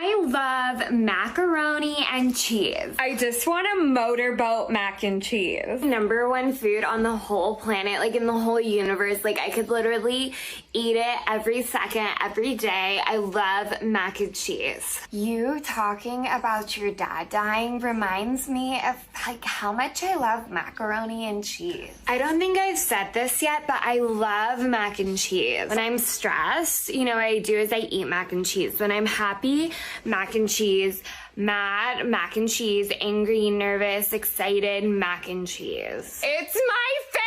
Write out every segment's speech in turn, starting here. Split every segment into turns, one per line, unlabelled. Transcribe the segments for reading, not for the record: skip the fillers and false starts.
I love macaroni and cheese.
I just want a motorboat mac and cheese.
Number one food on the whole planet, like in the whole universe. Like I could literally eat it every second, every day. I love mac and cheese. You talking about your dad dying reminds me of like how much I love macaroni and cheese. I don't think I've said this yet, but I love mac and cheese. When I'm stressed, you know what I do is I eat mac and cheese. When I'm happy, mac and cheese. Mad, mac and cheese. Angry, nervous, excited, mac and cheese. It's my favorite!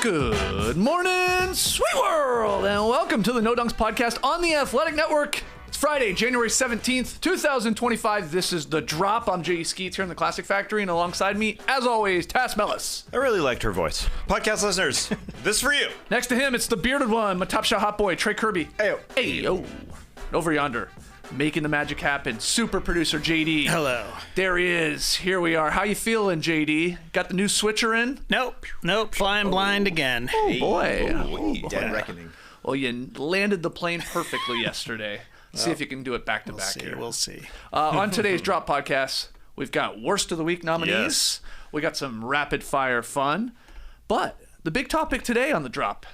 Good morning, sweet world, and welcome to the No Dunks podcast on the Athletic Network. It's Friday, January 17th, 2025. This is The Drop. I'm J.E. Skeets here in the Classic Factory, and alongside me, as always, Tass Mellis.
I really liked her voice. Podcast listeners, this is for you.
Next to him, it's the bearded one, my top shot hot boy, Trey Kirby.
Ayo.
Ayo. Over yonder, making the magic happen, super producer JD.
Hello.
There he is. Here we are. How you feeling, JD? Got the new switcher in?
Nope. Flying blind again.
Oh, boy.
Ooh, dead reckoning.
Well, you landed the plane perfectly yesterday. See if you can do it back to back here.
We'll see.
On today's Drop podcast, we've got Worst of the Week nominees.
Yes.
We got some rapid fire fun. But the big topic today on the Drop,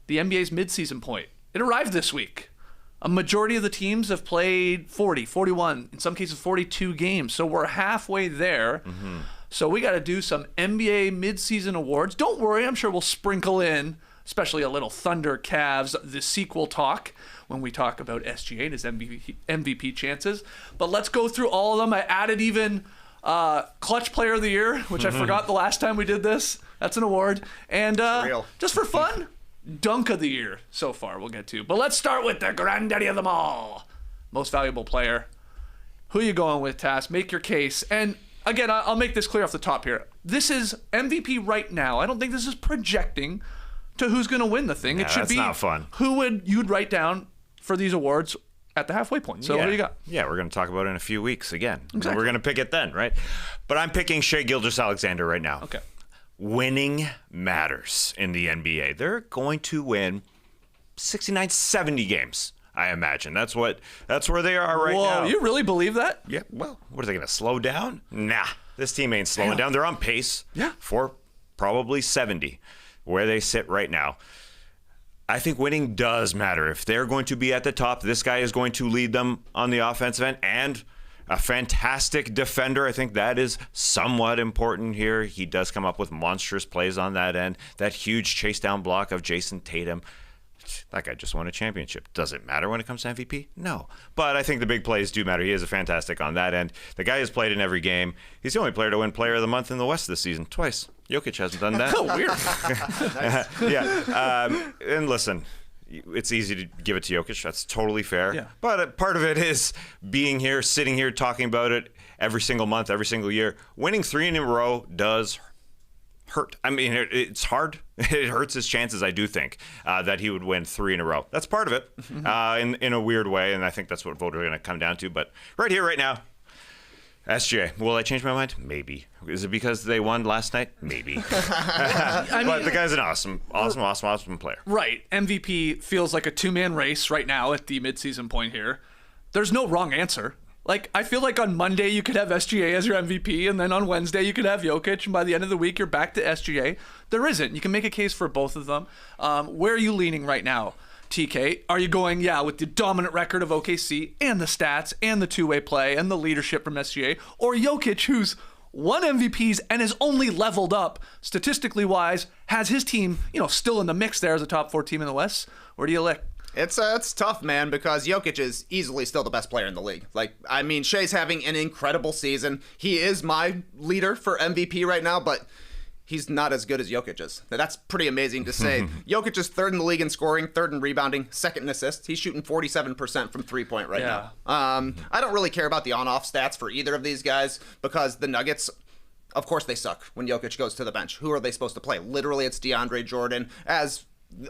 the NBA's midseason point. It arrived this week. A majority of the teams have played 40, 41, in some cases 42 games. So we're halfway there. Mm-hmm. So we got to do some NBA midseason awards. Don't worry, I'm sure we'll sprinkle in, especially a little Thunder Cavs, the sequel talk, when we talk about SGA and his MVP chances. But let's go through all of them. I added even Clutch Player of the Year, which I forgot the last time we did this. That's an award. And just for fun, Dunk of the Year so far we'll get to. But let's start with the granddaddy of them all. Most valuable player. Who you going with, Tass? Make your case. And again, I'll make this clear off the top here. This is MVP right now. I don't think this is projecting to who's going to win the thing. It should
that's
be
not fun.
Who you'd write down for these awards at the halfway point. So what do you got?
Yeah, we're going to talk about it in a few weeks again.
Exactly.
We're going to pick it then, right? But I'm picking Shai Gilgeous-Alexander right now.
Okay.
Winning matters in the NBA. They're going to win 69, 70 games, I imagine. That's where they are right now.
Whoa, you really believe that?
Yeah, well, what are they going to slow down? Nah, this team ain't slowing down. They're on pace for probably 70, where they sit right now. I think winning does matter. If they're going to be at the top, this guy is going to lead them on the offensive end, and a fantastic defender. I think that is somewhat important here. He does come up with monstrous plays on that end. That huge chase down block of Jason Tatum. That guy just won a championship. Does it matter when it comes to MVP? No. But I think the big plays do matter. He is a fantastic on that end. The guy has played in every game. He's the only player to win Player of the Month in the West this season. Twice. Jokic hasn't done that.
Oh, weird.
Yeah. And listen, it's easy to give it to Jokic. That's totally fair.
Yeah.
But part of it is being here, sitting here, talking about it every single month, every single year. Winning 3 in a row does hurt. I mean, it's hard. It hurts his chances, I do think, that he would win 3 in a row. That's part of it in a weird way, and I think that's what voters are going to come down to. But right here, right now, SGA. Will I change my mind? Maybe. Is it because they won last night? Maybe. But the guy's an awesome player.
Right. MVP feels like a two-man race right now at the midseason point here. There's no wrong answer. Like, I feel like on Monday you could have SGA as your MVP, and then on Wednesday you could have Jokic, and by the end of the week you're back to SGA. There isn't. You can make a case for both of them. Where are you leaning right now, TK? Are you going, with the dominant record of OKC and the stats and the two-way play and the leadership from SGA, or Jokic, who's won MVPs and is only leveled up statistically wise, has his team, still in the mix there as a top 4 team in the West? Where do you lick?
It's tough, man, because Jokic is easily still the best player in the league. Shai's having an incredible season. He is my leader for MVP right now, but he's not as good as Jokic is. Now, that's pretty amazing to say. Jokic is 3rd in the league in scoring, 3rd in rebounding, 2nd in assists. He's shooting 47% from three-point right now. I don't really care about the on-off stats for either of these guys because the Nuggets, of course they suck when Jokic goes to the bench. Who are they supposed to play? Literally, it's DeAndre Jordan.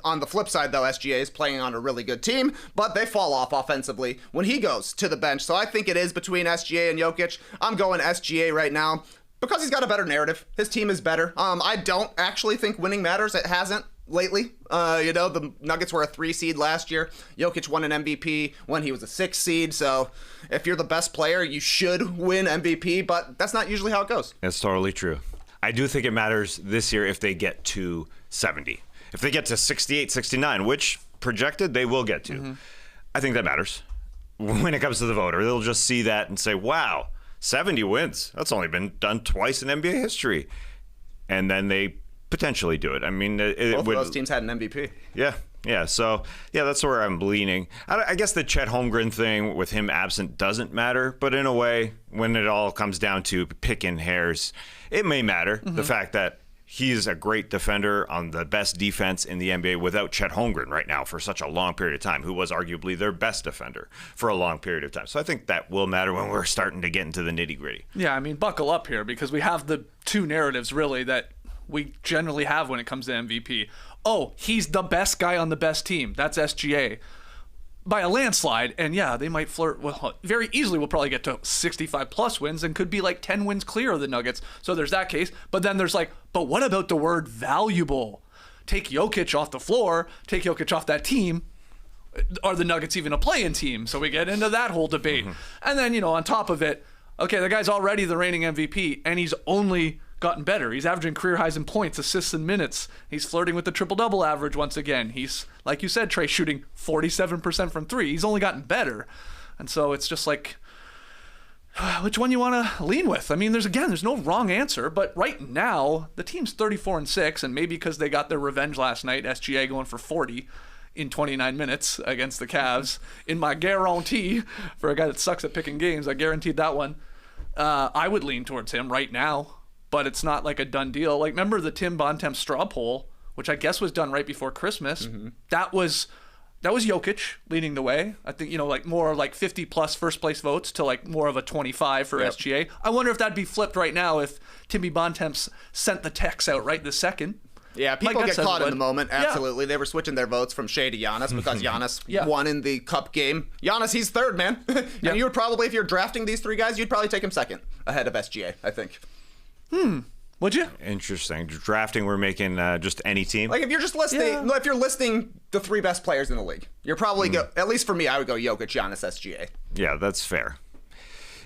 On the flip side, though, SGA is playing on a really good team, but they fall off offensively when he goes to the bench. So I think it is between SGA and Jokic. I'm going SGA right now. Because he's got a better narrative. His team is better. I don't actually think winning matters. It hasn't lately. The Nuggets were a 3 seed last year. Jokic won an MVP when he was a 6 seed. So if you're the best player, you should win MVP, but that's not usually how it goes.
That's totally true. I do think it matters this year if they get to 70. If they get to 68, 69, which projected they will get to, I think that matters. When it comes to the voter, they'll just see that and say, wow, 70 wins. That's only been done twice in NBA history. And then they potentially do it. I mean,
both of those teams had an MVP.
Yeah. So, that's where I'm leaning. I guess the Chet Holmgren thing with him absent doesn't matter. But in a way, when it all comes down to picking hairs, it may matter. The fact that he's a great defender on the best defense in the NBA without Chet Holmgren right now for such a long period of time, who was arguably their best defender for a long period of time. So I think that will matter when we're starting to get into the nitty-gritty.
Yeah, I mean, buckle up here, because we have the two narratives, really, that we generally have when it comes to MVP. Oh, he's the best guy on the best team. That's SGA. By a landslide, and they might flirt. Well, very easily we'll probably get to 65 plus wins and could be like 10 wins clear of the Nuggets. So there's that case. But then there's but what about the word valuable? Take Jokic off the floor, take Jokic off that team. Are the Nuggets even a play-in team? So we get into that whole debate. And then, on top of it, okay, the guy's already the reigning MVP, and he's only gotten better. He's averaging career highs in points, assists, and minutes. He's flirting with the triple-double average once again. He's, like you said, Trey, shooting 47% from 3. He's only gotten better. And so it's just which one you want to lean with? I mean, there's no wrong answer, but right now, the team's 34-6, and maybe because they got their revenge last night, SGA going for 40 in 29 minutes against the Cavs, in my guarantee, for a guy that sucks at picking games, I guaranteed that one. I would lean towards him right now. But it's not like a done deal. Remember the Tim Bontemps straw poll, which I guess was done right before Christmas. That was Jokic leading the way. I think, more like 50 plus first place votes to more of a 25 for SGA. I wonder if that'd be flipped right now if Timmy Bontemps sent the text out right this second.
Yeah, people get caught in the moment. Absolutely. They were switching their votes from Shea to Giannis because Giannis won in the Cup game. Giannis, he's third, man. And you would probably, if you're drafting these 3 guys, you'd probably take him second ahead of SGA, I think.
Would you?
Interesting. Drafting, we're making just any team.
If you're just listing, if you're listing the 3 best players in the league, you're probably at least for me, I would go Jokic, Giannis, SGA.
Yeah, that's fair.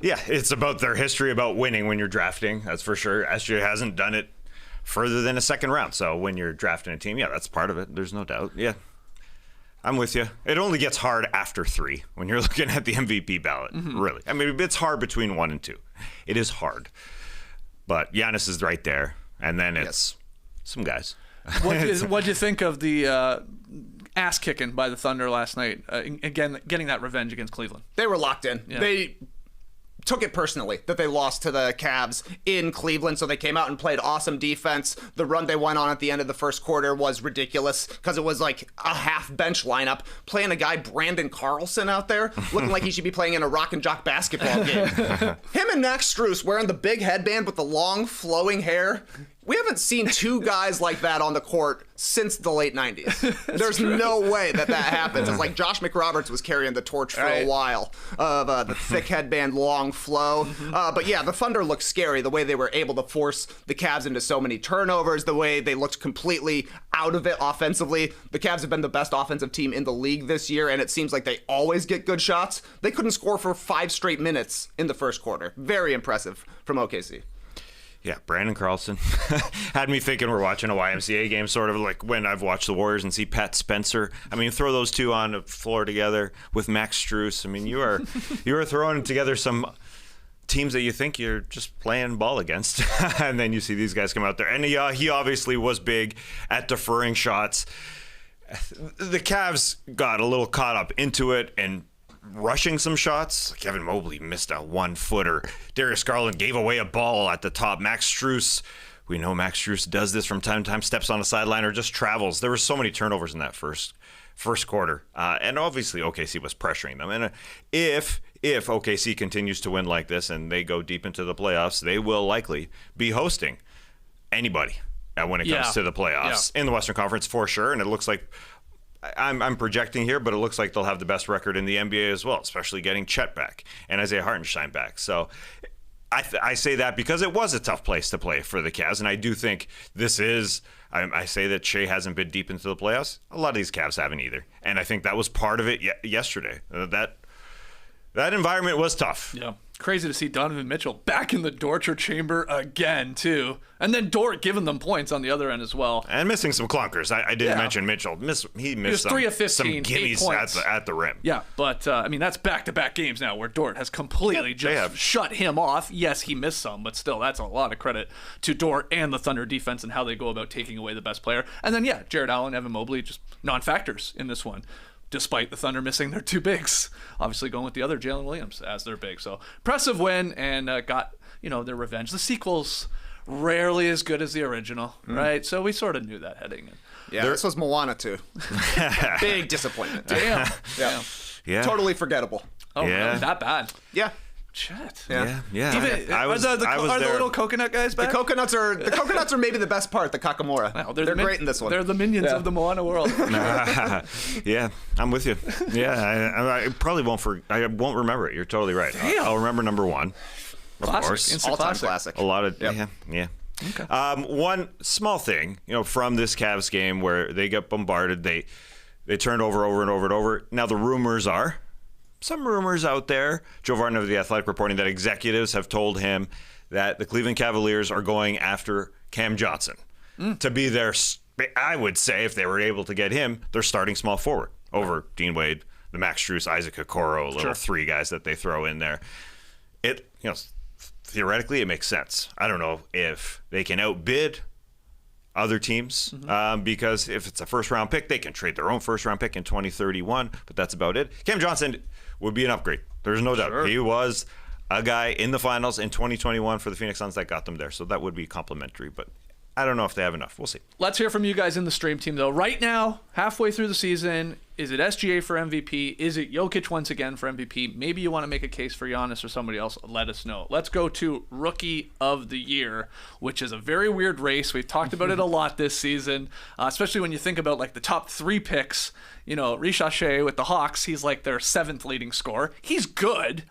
Yeah, it's about their history about winning when you're drafting. That's for sure. SGA hasn't done it further than a second round. So when you're drafting a team, that's part of it. There's no doubt. Yeah, I'm with you. It only gets hard after 3 when you're looking at the MVP ballot. Really, I mean, it's hard between 1 and 2. It is hard. But Giannis is right there, and then it's some guys.
What'd you think of the ass kicking by the Thunder last night? Again, getting that revenge against Cleveland.
They were locked in.
Yeah.
They took it personally that they lost to the Cavs in Cleveland, so they came out and played awesome defense. The run they went on at the end of the first quarter was ridiculous because it was like a half-bench lineup, playing a guy, Brandon Carlson, out there, looking like he should be playing in a rock and jock basketball game. Him and Max Strus wearing the big headband with the long flowing hair. We haven't seen 2 guys like that on the court since the late 90s. There's no way that happens. It's like Josh McRoberts was carrying the torch for a while of the thick headband, long flow. But the Thunder looked scary, the way they were able to force the Cavs into so many turnovers, the way they looked completely out of it offensively. The Cavs have been the best offensive team in the league this year, and it seems like they always get good shots. They couldn't score for 5 straight minutes in the first quarter. Very impressive from OKC.
Yeah, Brandon Carlson had me thinking we're watching a YMCA game, sort of like when I've watched the Warriors and see Pat Spencer. I mean, throw those 2 on the floor together with Max Strus. I mean, you are throwing together some teams that you think you're just playing ball against, and then you see these guys come out there. And he obviously was big at deferring shots. The Cavs got a little caught up into it and rushing some shots. Kevin Mobley missed a 1-footer. Darius Garland gave away a ball at the top. Max Strus, we know Max Strus does this from time to time, steps on a sideline or just travels. There were so many turnovers in that first quarter. And obviously OKC was pressuring them. And if OKC continues to win like this and they go deep into the playoffs, they will likely be hosting anybody when it comes to the playoffs in the Western Conference for sure. And it looks like I'm projecting here, but it looks like they'll have the best record in the NBA as well, especially getting Chet back and Isaiah Hartenstein back. So I say that because it was a tough place to play for the Cavs, and I do think this is. I say that Shea hasn't been deep into the playoffs. A lot of these Cavs haven't either, and I think that was part of it yesterday. That environment was tough.
Yeah. Crazy to see Donovan Mitchell back in the torture chamber again, too. And then Dort giving them points on the other end as well.
And missing some clunkers. I didn't mention Mitchell. He missed
was 3 of 15,
some
8
gimmies
points.
at the rim.
Yeah, but, I mean, that's back-to-back games now where Dort has completely shut him off. Yes, he missed some, but still, that's a lot of credit to Dort and the Thunder defense and how they go about taking away the best player. And then, Jared Allen, Evan Mobley, just non-factors in this one, despite the Thunder missing their 2 bigs. Obviously going with the other Jalen Williams as their big. So impressive win, and got, their revenge. The sequel's rarely as good as the original, right? So we sort of knew that heading in.
Yeah, this was Moana too. Big disappointment.
Damn.
Yeah.
Totally forgettable.
Oh, really? That bad?
Yeah.
Shit.
Yeah.
Even,
I was
are the
there.
little coconut guys back?
The coconnuts are maybe the best part. The Kakamora.
Wow,
they're great in this one.
They're the minions of the Moana world.
Yeah, I'm with you. Yeah, I probably won't remember it. You're totally right. I'll remember number 1. Of course.
Instant
All-time classic.
A lot of yeah.
Okay.
One small thing, from this Cavs game where they get bombarded, they turned over and over. Now the rumors are. Some rumors out there, Joe Vardon of The Athletic reporting that executives have told him that the Cleveland Cavaliers are going after Cam Johnson to be their, I would say, if they were able to get him, their starting small forward over Dean Wade, the Max Strus, Isaac Okoro, little 3 guys that they throw in there. Theoretically, it makes sense. I don't know if they can outbid other teams because if it's a first-round pick, they can trade their own first-round pick in 2031, but that's about it. Cam Johnson would be an upgrade. There's no doubt. Sure. He was a guy in the finals in 2021 for the Phoenix Suns that got them there, so that would be complimentary, but I don't know if they have enough. We'll see.
Let's hear from you guys in the stream team, though. Right now, halfway through the season, is it SGA for MVP? Is it Jokic once again for MVP? Maybe you want to make a case for Giannis or somebody else. Let us know. Let's go to Rookie of the Year, which is a very weird race. We've talked about it a lot this season, especially when you think about the top 3 picks. Ricochet with the Hawks, he's like their 7th leading scorer. He's good.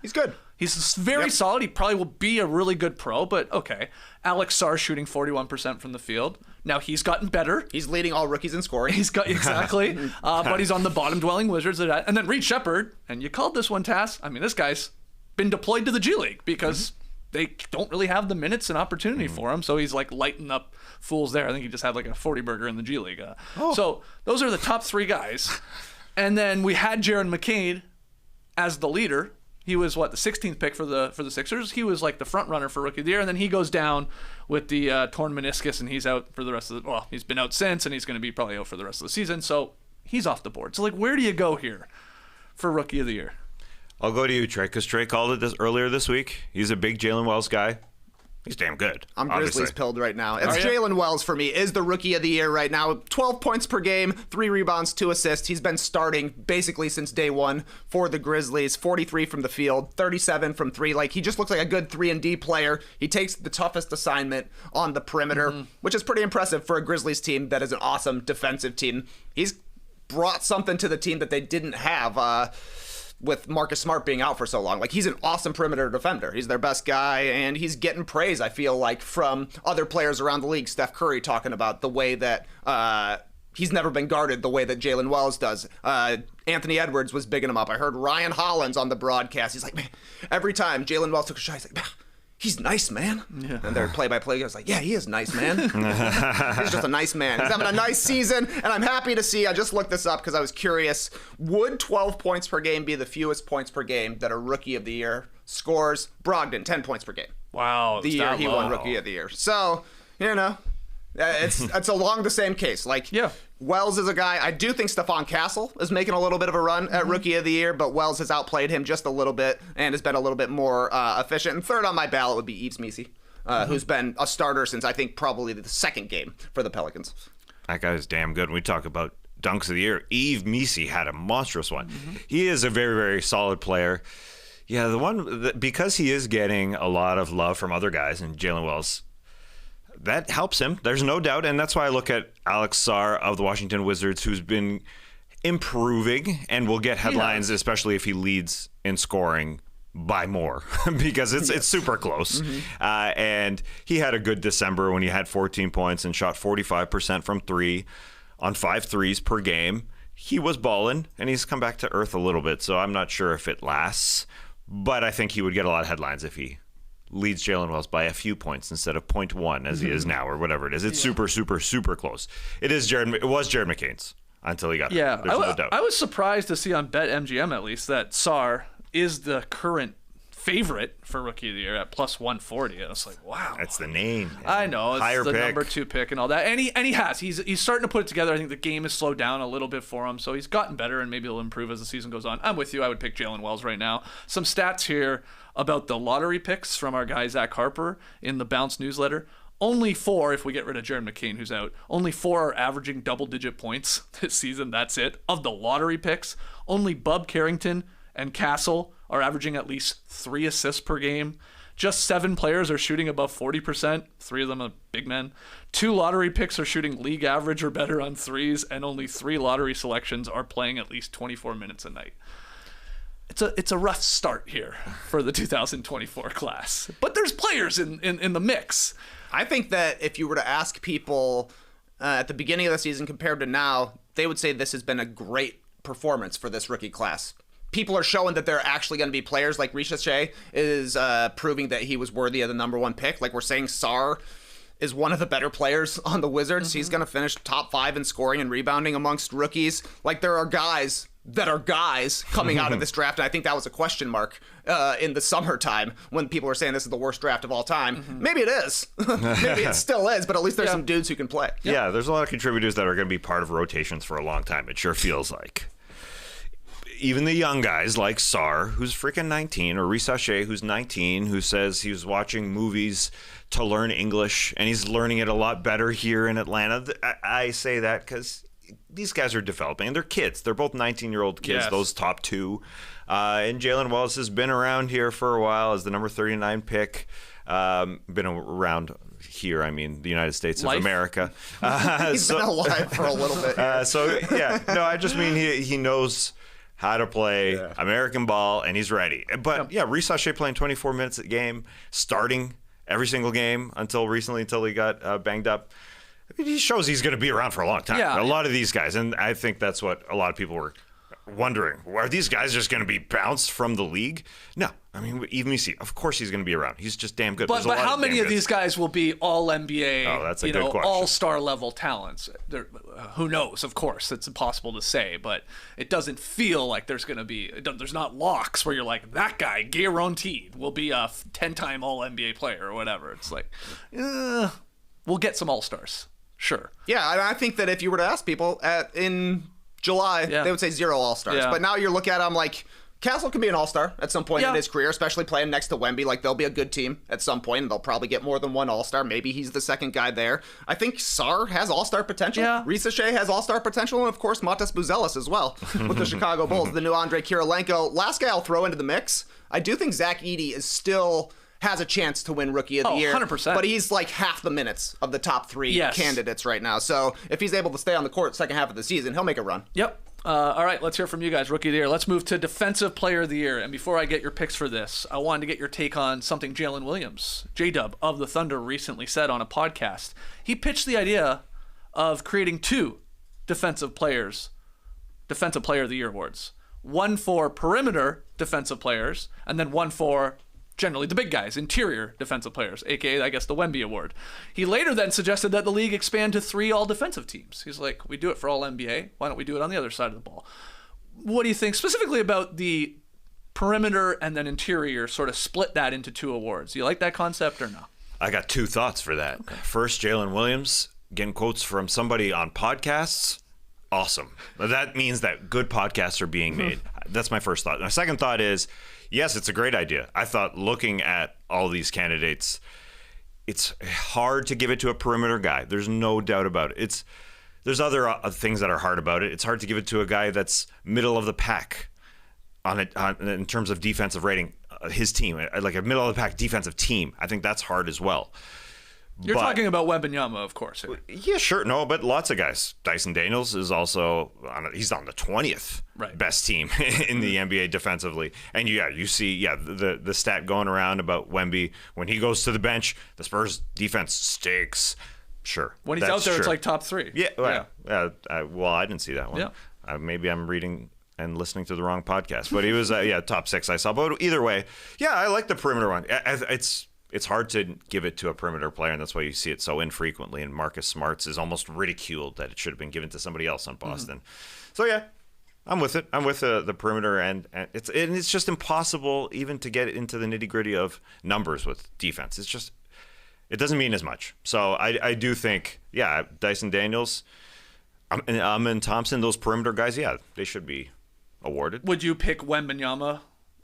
He's very solid. He probably will be a really good pro, but okay. Alex Sarr shooting 41% from the field. Now he's gotten better.
He's leading all rookies in scoring.
He's got exactly, but he's on the bottom-dwelling Wizards. And then Reed Shepherd, and you called this one, Tass. I mean, this guy's been deployed to the G League because they don't really have the minutes and opportunity for him. So he's lighting up fools there. I think he just had a 40 burger in the G League. So those are the top 3 guys. And then we had Jaron McCain as the leader. He was the 16th pick for the Sixers. He was the front runner for Rookie of the Year, and then he goes down with the torn meniscus, and he's out for the rest of the. He's been out since, and he's going to be probably out for the rest of the season. So he's off the board. So where do you go here for Rookie of the Year?
I'll go to you, Trey, because Trey called it earlier this week. He's a big Jalen Wells guy. He's damn good.
I'm Grizzlies pilled right now. It's Jalen Wells for me is the Rookie of the Year right now. 12 points per game, 3 rebounds, 2 assists. He's been starting basically since day 1 for the Grizzlies. 43 from the field, 37 from 3. He just looks like a good 3-and-D player. He takes the toughest assignment on the perimeter, which is pretty impressive for a Grizzlies team that is an awesome defensive team. He's brought something to the team that they didn't have. With Marcus Smart being out for so long. He's an awesome perimeter defender. He's their best guy, and he's getting praise, I feel from other players around the league. Steph Curry talking about the way that he's never been guarded the way that Jalen Wells does. Anthony Edwards was bigging him up. I heard Ryan Hollins on the broadcast. He's man, every time Jalen Wells took a shot, he's man, he's nice, man. Yeah. And their play-by-play guys yeah, he is nice, man. He's just a nice man. He's having a nice season, and I'm happy to see. I just looked this up because I was curious. Would 12 points per game be the fewest points per game that a Rookie of the Year scores? Brogdon, 10 points per game.
Wow.
The year he won Rookie of the Year. So, it's along the same case. Wells is a guy. I do think Stephon Castle is making a little bit of a run at Rookie of the Year, but Wells has outplayed him just a little bit and has been a little bit more efficient. And third on my ballot would be Yves Missi, who's been a starter since I think probably the 2nd game for the Pelicans.
That guy is damn good. When we talk about dunks of the year, Yves Missi had a monstrous one. He is a very, very solid player. Yeah, because he is getting a lot of love from other guys, and Jalen Wells, that helps him. There's no doubt. And that's why I look at Alex Sarr of the Washington Wizards, who's been improving and will get headlines, especially if he leads in scoring by more because it's super close. And he had a good December when he had 14 points and shot 45% from three on 5 threes per game. He was balling, and he's come back to earth a little bit, so I'm not sure if it lasts. But I think he would get a lot of headlines if he leads Jalen Wells by a few points instead of 0.1 as he is now, or whatever it is. It's super, super, super close. It was Jared McCain's until he got hurt. There's no doubt.
I was surprised to see on BetMGM at least that Sarr is the current favorite for Rookie of the Year at plus 140. And I was like, wow.
That's the name.
I know. It's
Higher
the
pick.
number 2 pick and all that. And he has. He's starting to put it together. I think the game has slowed down a little bit for him. So he's gotten better, and maybe he'll improve as the season goes on. I'm with you. I would pick Jalen Wells right now. Some stats here about the lottery picks from our guy Zach Harper in the Bounce newsletter. Only 4, if we get rid of Jared McCain, who's out, only 4 are averaging double-digit points this season. That's it. Of the lottery picks, only Bub Carrington and Castle are averaging at least 3 assists per game. Just 7 players are shooting above 40%. 3 of them are big men. 2 lottery picks are shooting league average or better on threes, and only 3 lottery selections are playing at least 24 minutes a night. It's a rough start here for the 2024 class. But there's players in the mix.
I think that if you were to ask people at the beginning of the season compared to now, they would say this has been a great performance for this rookie class. People are showing that they're actually going to be players. Like Ricochet is proving that he was worthy of the number 1 pick. Like we're saying, Sarr is one of the better players on the Wizards. He's going to finish top 5 in scoring and rebounding amongst rookies. Like there are guys that are guys coming out of this draft. And I think that was a question mark in the summertime when people were saying this is the worst draft of all time. Maybe it is. Maybe it still is, but at least there's some dudes who can play.
Yeah, there's a lot of contributors that are going to be part of rotations for a long time. It sure feels like. Even the young guys like Sarr, who's freaking 19, or Ricochet, who's 19, who says he was watching movies to learn English, and he's learning it a lot better here in Atlanta. I say that because these guys are developing, and they're kids. They're both 19-year-old kids, those top 2. And Jalen Wells has been around here for a while as the number 39 pick. Been around here, I mean, the United States of America.
He's been alive for a little bit.
I just mean he knows how to play American ball, and he's ready. But Ricochet playing 24 minutes a game, starting every single game until recently, until he got banged up. I mean, he shows he's going to be around for a long time.
Yeah.
A lot of these guys, and I think that's what a lot of people were wondering. Are these guys just going to be bounced from the league? No. I mean, even you see, of course he's going to be around. He's just damn good.
But how many of these guys will be all NBA,
that's a good question.
all-star level talents? Who knows? Of course, it's impossible to say, but it doesn't feel like there's going to be, there's not locks where you're like, that guy, guaranteed, will be a 10-time all-NBA player or whatever. It's like, we'll get some all-stars. Sure.
Yeah, and I think that if you were to ask people in July, they would say 0 all-stars.
Yeah.
But now you look at them like, Castle can be an all-star at some point in his career, especially playing next to Wemby. Like, they'll be a good team at some point, and they'll probably get more than 1 all-star. Maybe he's the second guy there. I think Sarr has all-star potential.
Yeah.
Ricochet has all-star potential, and of course, Montes Buzelis as well with the Chicago Bulls, the new Andre Kirilenko. Last guy I'll throw into the mix, I do think Zach Edey is still has a chance to win Rookie of the Year.
100%.
But he's like half the minutes of the top 3 candidates right now. So if he's able to stay on the court second half of the season, he'll make a run.
Yep. All right, let's hear from you guys. Rookie of the Year. Let's move to Defensive Player of the Year. And before I get your picks for this, I wanted to get your take on something Jalen Williams, J-Dub of the Thunder, recently said on a podcast. He pitched the idea of creating 2 Defensive Player of the Year awards. One for perimeter defensive players, and then one for generally the big guys, interior defensive players, aka I guess the Wemby Award. He later then suggested that the league expand to 3 all-defensive teams. He's like, we do it for all NBA. Why don't we do it on the other side of the ball? What do you think specifically about the perimeter and then interior, sort of split that into 2 awards? Do you like that concept or no?
I got 2 thoughts for that. Okay. First, Jalen Williams, getting quotes from somebody on podcasts. Awesome. That means that good podcasts are being made. That's my first thought. My second thought is, yes, it's a great idea. I thought looking at all these candidates, it's hard to give it to a perimeter guy. There's no doubt about it. There's other things that are hard about it. It's hard to give it to a guy that's middle of the pack in terms of defensive rating. His team, like a middle of the pack defensive team. I think that's hard as well.
You're talking about Wembanyama, of course.
Yeah, sure. No, but lots of guys. Dyson Daniels is also he's on the 20th best team in the NBA defensively. And you see the stat going around about Wemby. When he goes to the bench, the Spurs defense stinks. Sure.
When he's out there, it's like top 3.
Yeah. Well, I didn't see that one.
Yeah.
Maybe I'm reading and listening to the wrong podcast. But he was, top 6 I saw. But either way, I like the perimeter one. It's hard to give it to a perimeter player, and that's why you see it so infrequently. And Marcus Smarts is almost ridiculed that it should have been given to somebody else on Boston. So I'm with it. I'm with the perimeter, and it's just impossible even to get into the nitty gritty of numbers with defense. It doesn't mean as much. So I do think Dyson Daniels, and Thompson, those perimeter guys, they should be awarded.
Would you pick Wembanyama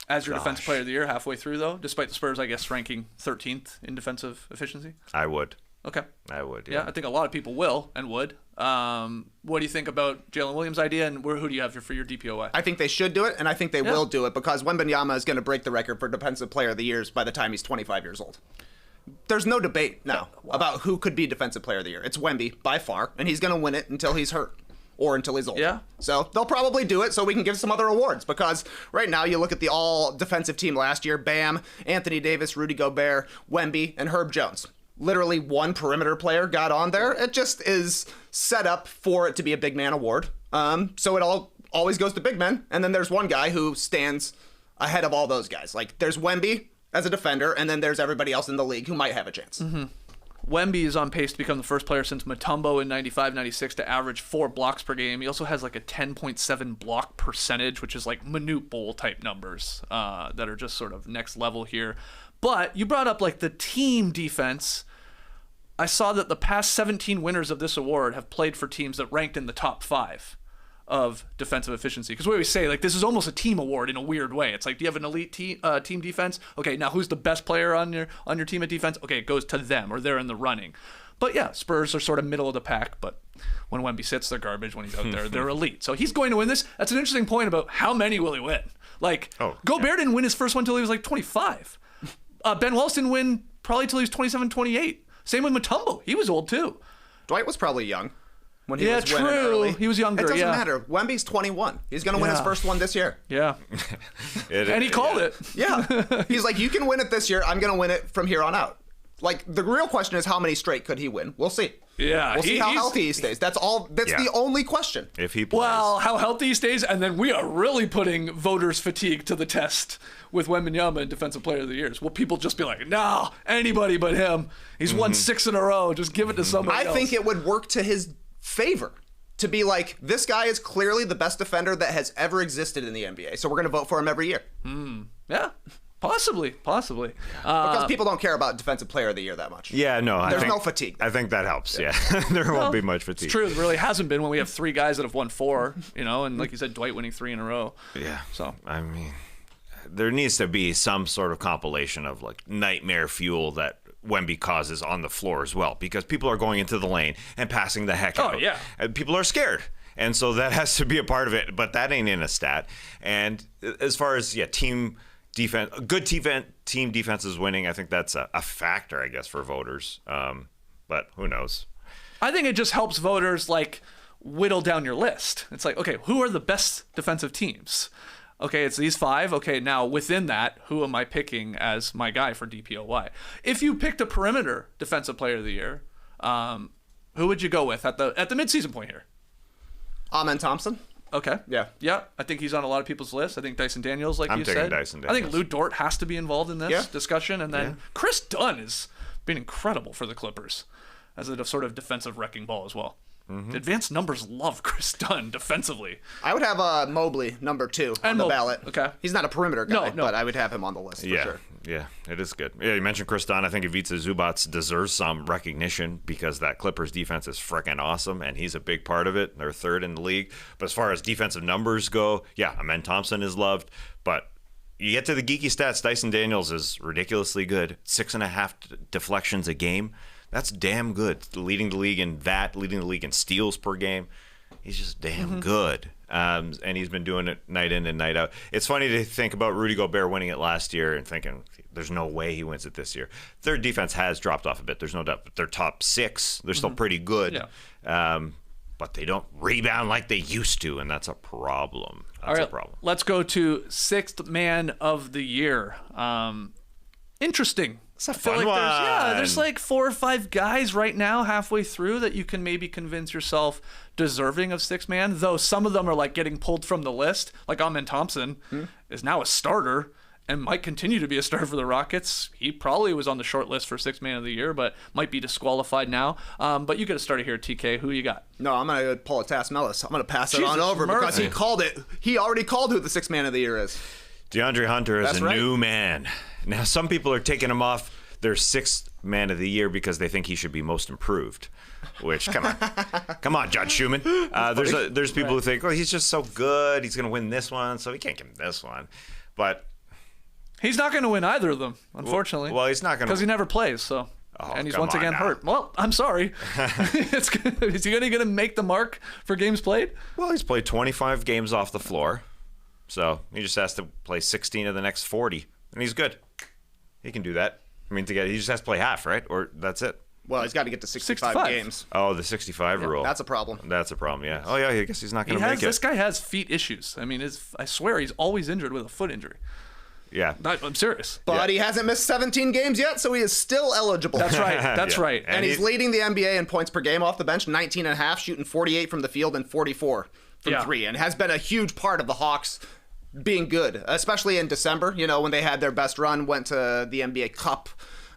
as your defensive player of the year halfway through, though, despite the Spurs, I guess, ranking 13th in defensive efficiency?
I would.
Okay.
I would,
I think a lot of people will and would. What do you think about Jalen Williams' idea, and who do you have for your DPOY?
I think they should do it, and I think they will do it, because Wembanyama is going to break the record for defensive player of the years by the time he's 25 years old. There's no debate now about who could be defensive player of the year. It's Wemby, by far, and he's going to win it until he's hurt. Or until he's old.
Yeah.
So they'll probably do it so we can give some other awards, because right now you look at the all-defensive team last year, Bam, Anthony Davis, Rudy Gobert, Wemby, and Herb Jones. Literally one perimeter player got on there. It just is set up for it to be a big man award. So it always goes to big men, and then there's one guy who stands ahead of all those guys. Like, there's Wemby as a defender, and then there's everybody else in the league who might have a chance.
Mm-hmm. Wemby is on pace to become the first player since Mutombo in 95-96 to average 4 blocks per game. He also has like a 10.7 block percentage, which is like Manute Bowl type numbers that are just sort of next level here. But you brought up like the team defense. I saw that the past 17 winners of this award have played for teams that ranked in the top 5 of defensive efficiency. Because we always say, like, this is almost a team award in a weird way. It's like, do you have an elite team defense? Okay, now who's the best player on your team at defense? Okay, it goes to them, or they're in the running. But yeah, Spurs are sort of middle of the pack, but when Wemby sits, they're garbage. When he's out there, they're elite. So he's going to win this. That's an interesting point about how many will he win. Like, Gobert didn't win his first one until he was like 25. Ben Wallace didn't win probably till he was 27, 28. Same with Mutombo. He was old too.
Dwight was probably young when he was winning
true.
early.
He was younger.
It doesn't matter. Wemby's 21. He's going to win his first one this year.
Yeah. And he called it.
Yeah. He's like, you can win it this year. I'm going to win it from here on out. Like, the real question is, how many straight could he win? We'll see.
Yeah.
We'll see how healthy he stays. That's all. That's the only question.
If he plays.
Well, how healthy he stays, and then we are really putting voters' fatigue to the test with Wembanyama in Defensive Player of the Year. Will people just be like, no, anybody but him. He's won 6 in a row. Just give it to somebody else.
I think it would work to his favor to be like, this guy is clearly the best defender that has ever existed in the NBA, so we're going to vote for him every year.
Yeah. Possibly.
Because people don't care about Defensive Player of the Year that much.
Yeah, no.
There's no fatigue.
I think that helps, yeah. There won't be much fatigue.
It's true. There really hasn't been when we have 3 guys that have won 4, and like you said, Dwight winning 3 in a row.
Yeah.
So
I mean, there needs to be some sort of compilation of like nightmare fuel that Wemby causes on the floor as well, because people are going into the lane and passing the heck out.
Oh, yeah.
And people are scared. And so that has to be a part of it, but that ain't in a stat. And as far as, team defense, good team defense is winning, I think that's a factor, I guess, for voters. But who knows?
I think it just helps voters like whittle down your list. It's like, okay, who are the best defensive teams? Okay, it's these 5. Okay, now within that, who am I picking as my guy for DPOY? If you picked a perimeter defensive player of the year, who would you go with at the midseason point here?
Amen Thompson.
Okay.
Yeah.
I think he's on a lot of people's lists. I think Dyson Daniels, like
I'm
you
taking
said.
Dyson
I think
Daniels.
Lou Dort has to be involved in this discussion. And then Chris Dunn has been incredible for the Clippers as a sort of defensive wrecking ball as well. The advanced numbers love Chris Dunn defensively.
I would have Mobley, number 2, on the ballot.
Okay.
He's not a perimeter guy,
No.
but I would have him on the list for sure.
Yeah, it is good. Yeah, you mentioned Chris Dunn. I think Ivica Zubac deserves some recognition because that Clippers defense is freaking awesome, and he's a big part of it. They're 3rd in the league. But as far as defensive numbers go, Amen Thompson is loved. But you get to the geeky stats, Dyson Daniels is ridiculously good. 6.5 deflections a game. That's damn good. Leading the league in steals per game. He's just damn good. And he's been doing it night in and night out. It's funny to think about Rudy Gobert winning it last year and thinking there's no way he wins it this year. Their defense has dropped off a bit. There's no doubt. But they're top 6. They're still pretty good.
Yeah.
But they don't rebound like they used to, and that's a problem. That's a problem.
Let's go to 6th man of the year. Interesting.
It's a
I feel
fun
like there's
one.
like 4 or 5 guys right now halfway through that you can maybe convince yourself deserving of 6th man, though some of them are like getting pulled from the list. Like Amen Thompson is now a starter and might continue to be a starter for the Rockets. He probably was on the short list for 6th man of the year, but might be disqualified now. But you got to start it here, TK. Who you got?
No, I'm going to pull a Tass Mellis. I'm going to pass it on
Jesus
over because
Murphy.
he called it. He already called who the 6th man of the year is.
DeAndre Hunter is
That's
a
right.
new man. Now, some people are taking him off their 6th man of the year because they think he should be most improved. Which, come on, Judge Schumann. There's people who think, oh, he's just so good. He's going to win this one, so he can't give him this one. But
He's not going to win either of them, unfortunately.
well, he's not going to.
Because he never plays, so.
Oh,
And he's
come
once
on
again
now.
hurt. Well, I'm sorry. Is he going to make the mark for games played?
Well, he's played 25 games off the floor, so he just has to play 16 of the next 40, and he's good. He can do that. I mean, he just has to play half, right? Or that's it.
Well, he's got to get to 65 games.
Oh, the 65 rule.
That's a problem.
That's a problem, yeah. Oh, yeah, I guess he's not going to make it.
This guy has feet issues. I mean, I swear he's always injured with a foot injury.
Yeah.
I'm serious.
But he hasn't missed 17 games yet, so he is still eligible.
That's right. That's
Yeah.
right.
And he's leading the NBA in points per game off the bench, 19 and a half, shooting 48 from the field and 44 from 3, and has been a huge part of the Hawks being good, especially in December, when they had their best run, went to the NBA Cup.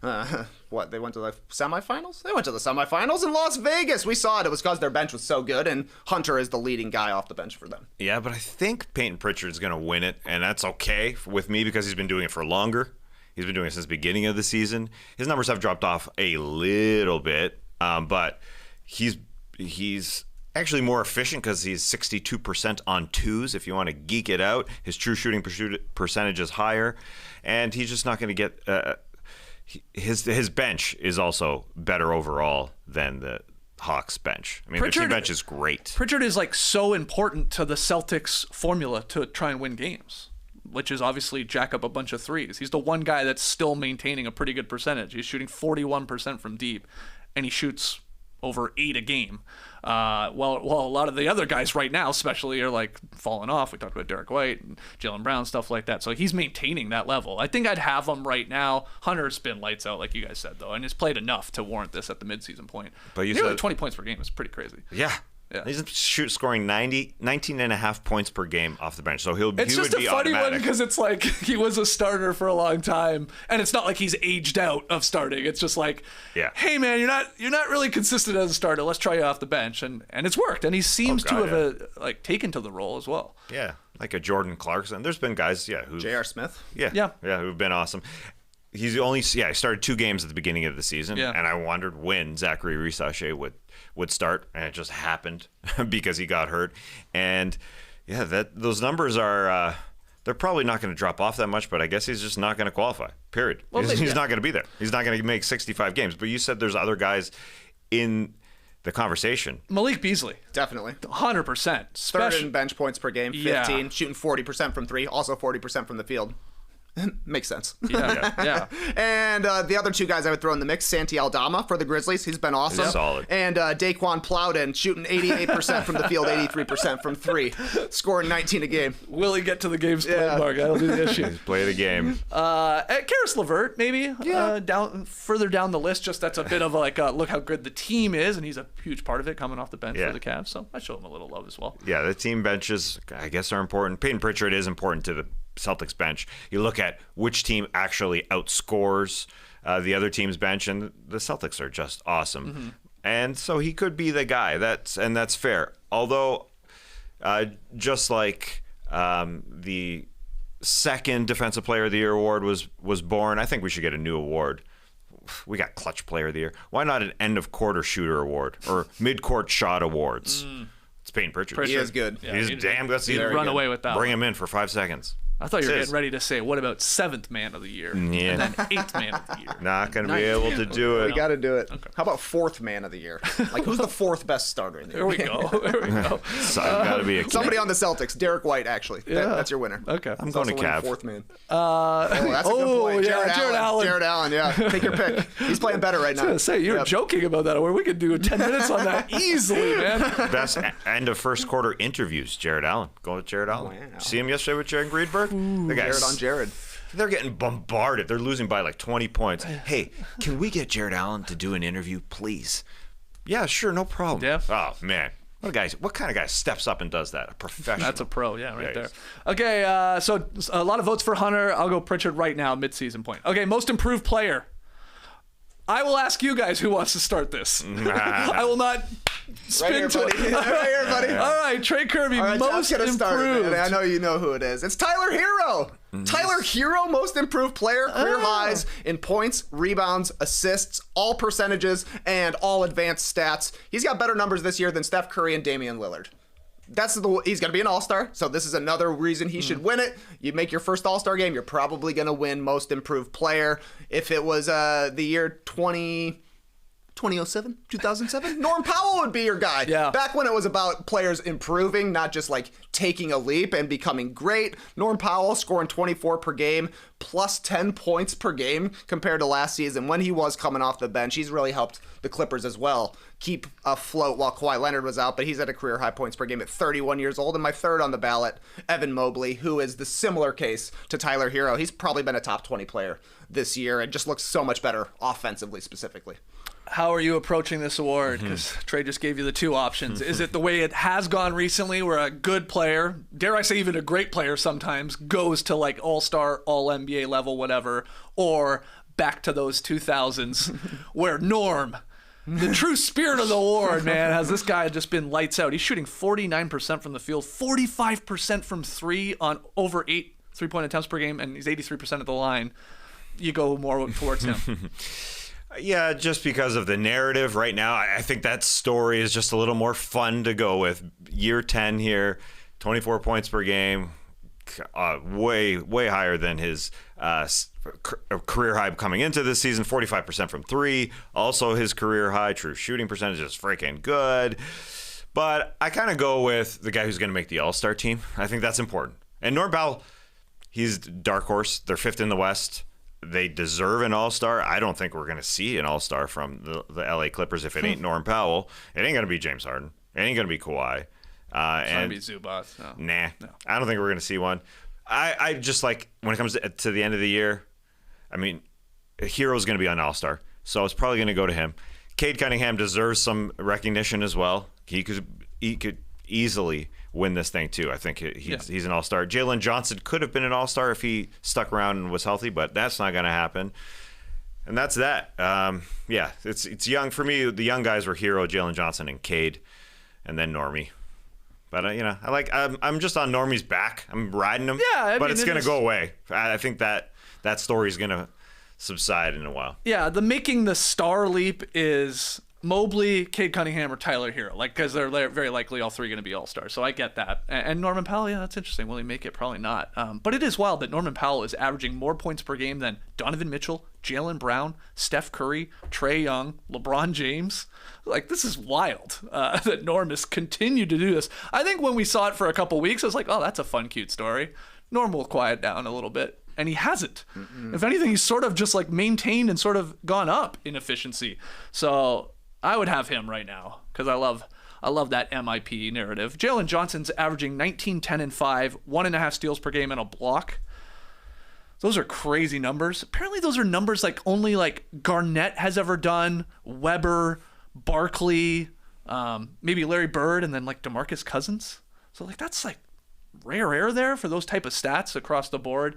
They went to the semifinals? They went to the semifinals in Las Vegas. We saw it. It was because their bench was so good, and Hunter is the leading guy off the bench for them.
Yeah, but I think Peyton Pritchard's going to win it, and that's okay with me because he's been doing it for longer. He's been doing it since the beginning of the season. His numbers have dropped off a little bit, but he's actually more efficient because he's 62% on 2s. If you want to geek it out, his true shooting percentage is higher, and he's just not going to get his bench is also better overall than the Hawks bench. I mean, their team bench is great.
Pritchard is like so important to the Celtics formula to try and win games, which is obviously jack up a bunch of threes. He's the one guy that's still maintaining a pretty good percentage. He's shooting 41% from deep, and he shoots over 8 a game. While a lot of the other guys right now, especially, are like falling off. We talked about Derek White and Jaylen Brown, stuff like that. So he's maintaining that level. I think I'd have him right now. Hunter's been lights out, like you guys said, though, and has played enough to warrant this at the midseason point.
But you
nearly
said
20 points per game is pretty crazy.
Yeah. He's scoring 19 and a half points per game off the bench. So he would be
It's just a funny
automatic.
one because it's like he was a starter for a long time, and it's not like he's aged out of starting. It's just like, hey man, you're not really consistent as a starter. Let's try you off the bench, and it's worked. And he seems to have taken to the role as well.
Yeah, like a Jordan Clarkson. There's been guys, who
J.R. Smith.
Who've been awesome. He started 2 games at the beginning of the season, and I wondered when Zachary Rissache would start, and it just happened because he got hurt. And those numbers are they're probably not going to drop off that much, but I guess he's just not going to qualify. Period. Well, he's not going to be there. He's not going to make 65 games. But you said there's other guys in the conversation.
Malik Beasley,
Definitely.
100%.
Third in bench points per game, 15,
Yeah.
shooting 40% from 3, also 40% from the field. Makes sense.
Yeah.
And the other 2 guys I would throw in the mix, Santi Aldama for the Grizzlies. He's been awesome.
He's solid.
And Daquan Plowden shooting 88% from the field, 83% from 3, scoring 19 a game.
Will he get to the game's played mark? That'll be the issue.
Play the game.
Karis LeVert, maybe further down the list. Just that's a bit of look how good the team is, and he's a huge part of it coming off the bench for the Cavs. So I show him a little love as well.
Yeah, the team benches, I guess, are important. Peyton Pritchard is important to the Celtics bench. You look at which team actually outscores the other team's bench, and the Celtics are just awesome. Mm-hmm. And so he could be the guy. That's fair. Although, just like the second Defensive Player of the Year award was born, I think we should get a new award. We got Clutch Player of the Year. Why not an End of Quarter Shooter award or Mid-Court Shot awards? It's Peyton Pritchard.
He is good.
He's damn good.
He'd run away with that.
Bring him in for 5 seconds.
I thought you were
It is.
getting ready to say, what about 7th man of the year?
Yeah.
And then 8th man of the year.
Not going to be
Ninth
able
man
to
of the
do
year.
it.
We got to do it. How about 4th man of the year? Like, who's the 4th best starter in the
There we go. There we go.
So I've got to be a
Somebody on the Celtics. Derek White, actually. That's your winner.
Okay.
I'm going to Cav.
4th man. That's a good point.
yeah, Jared Allen.
Jared Allen, yeah. Take your pick. He's playing better right now.
I was going to say, you were
Yep.
joking about that. Where we could do 10 minutes on that easily, man.
Best end of first quarter interviews, Jared Allen. Go with Jared Allen.
Wow.
See him yesterday with Jared Greenberg? The guy
Jared on Jared.
They're getting bombarded. They're losing by like 20 points. Hey, can we get Jared Allen to do an interview, please? Yeah, sure, no problem.
Yeah.
Oh, man. What kind of guy steps up and does that? A professional.
That's a pro, yeah, right
Yeah,
there.
he's-
Okay, so a lot of votes for Hunter. I'll go Pritchard right now, mid-season point. Okay, most improved player. I will ask you guys who wants to start this. I will not spin
Right here,
to
buddy. Right here, buddy.
All right, Trey Kirby,
All right,
most
Jeff's gonna start it,
improved.
man. I know you know who it is. It's Tyler Hero. Tyler Hero, most improved player, career highs in points, rebounds, assists, all percentages, and all advanced stats. He's got better numbers this year than Steph Curry and Damian Lillard. He's going to be an all-star, so this is another reason he should win it. You make your first all-star game, you're probably going to win most improved player. If it was the year 2007, 2007, Norm Powell would be your guy.
Yeah.
Back when it was about players improving, not just like taking a leap and becoming great. Norm Powell scoring 24 per game, plus 10 points per game compared to last season when he was coming off the bench. He's really helped the Clippers as well keep afloat while Kawhi Leonard was out, but he's at a career high points per game at 31 years old. And my third on the ballot, Evan Mobley, who is the similar case to Tyler Hero. He's probably been a top 20 player this year and just looks so much better offensively specifically.
How are you approaching this award? Because Trey just gave you the two options. Is it the way it has gone recently, where a good player, dare I say even a great player sometimes, goes to like all-star, all-NBA level, whatever, or back to those 2000s where Norm, the true spirit of the award, man, has this guy just been lights out. He's shooting 49% from the field, 45% from three on over 8 3-point attempts per game, and he's 83% at the line. You go more towards him.
Yeah, just because of the narrative right now, I think that story is just a little more fun to go with. Year 10 here, 24 points per game, way higher than his career high coming into this season, 45% from three. Also his career high. True shooting percentage is freaking good. But I kind of go with the guy who's going to make the All-Star team. I think that's important. And Norm Powell, he's dark horse. They're 5th in the West. They deserve an all-star. I don't think we're going to see an all-star from the LA Clippers if it ain't Norm Powell. It ain't going to be James Harden. It ain't going to be Kawhi.
It's going to be Zubac. No.
Nah. I don't think we're going to see one. I just like, when it comes to the end of the year, I mean, Hero's going to be on all-star, so it's probably going to go to him. Cade Cunningham deserves some recognition as well. He could easily win this thing too. I think he's an all-star. Jalen Johnson could have been an all-star if he stuck around and was healthy, but that's not going to happen. And that's that. Yeah, it's young for me. The young guys were Hero, Jalen Johnson, and Cade, and then Normie. But I'm just on Normie's back. I'm riding him.
Yeah,
but it's going to go away. I think that story is going to subside in a while.
Yeah, the making the star leap is Mobley, Cade Cunningham, or Tyler Hero, because they're very likely all three going to be all-stars. So I get that. And Norman Powell, yeah, that's interesting. Will he make it? Probably not. But it is wild that Norman Powell is averaging more points per game than Donovan Mitchell, Jaylen Brown, Steph Curry, Trae Young, LeBron James. This is wild that Norm has continued to do this. I think when we saw it for a couple weeks, I was like, oh, that's a fun, cute story. Norm will quiet down a little bit. And he hasn't. If anything, he's sort of just maintained and sort of gone up in efficiency. So I would have him right now because I love that MIP narrative. Jalen Johnson's averaging 19, 10, and 5, 1.5 steals per game and a block. Those are crazy numbers. Apparently those are numbers only Garnett has ever done, Weber, Barkley, maybe Larry Bird, and then DeMarcus Cousins. So that's rare air there for those type of stats across the board.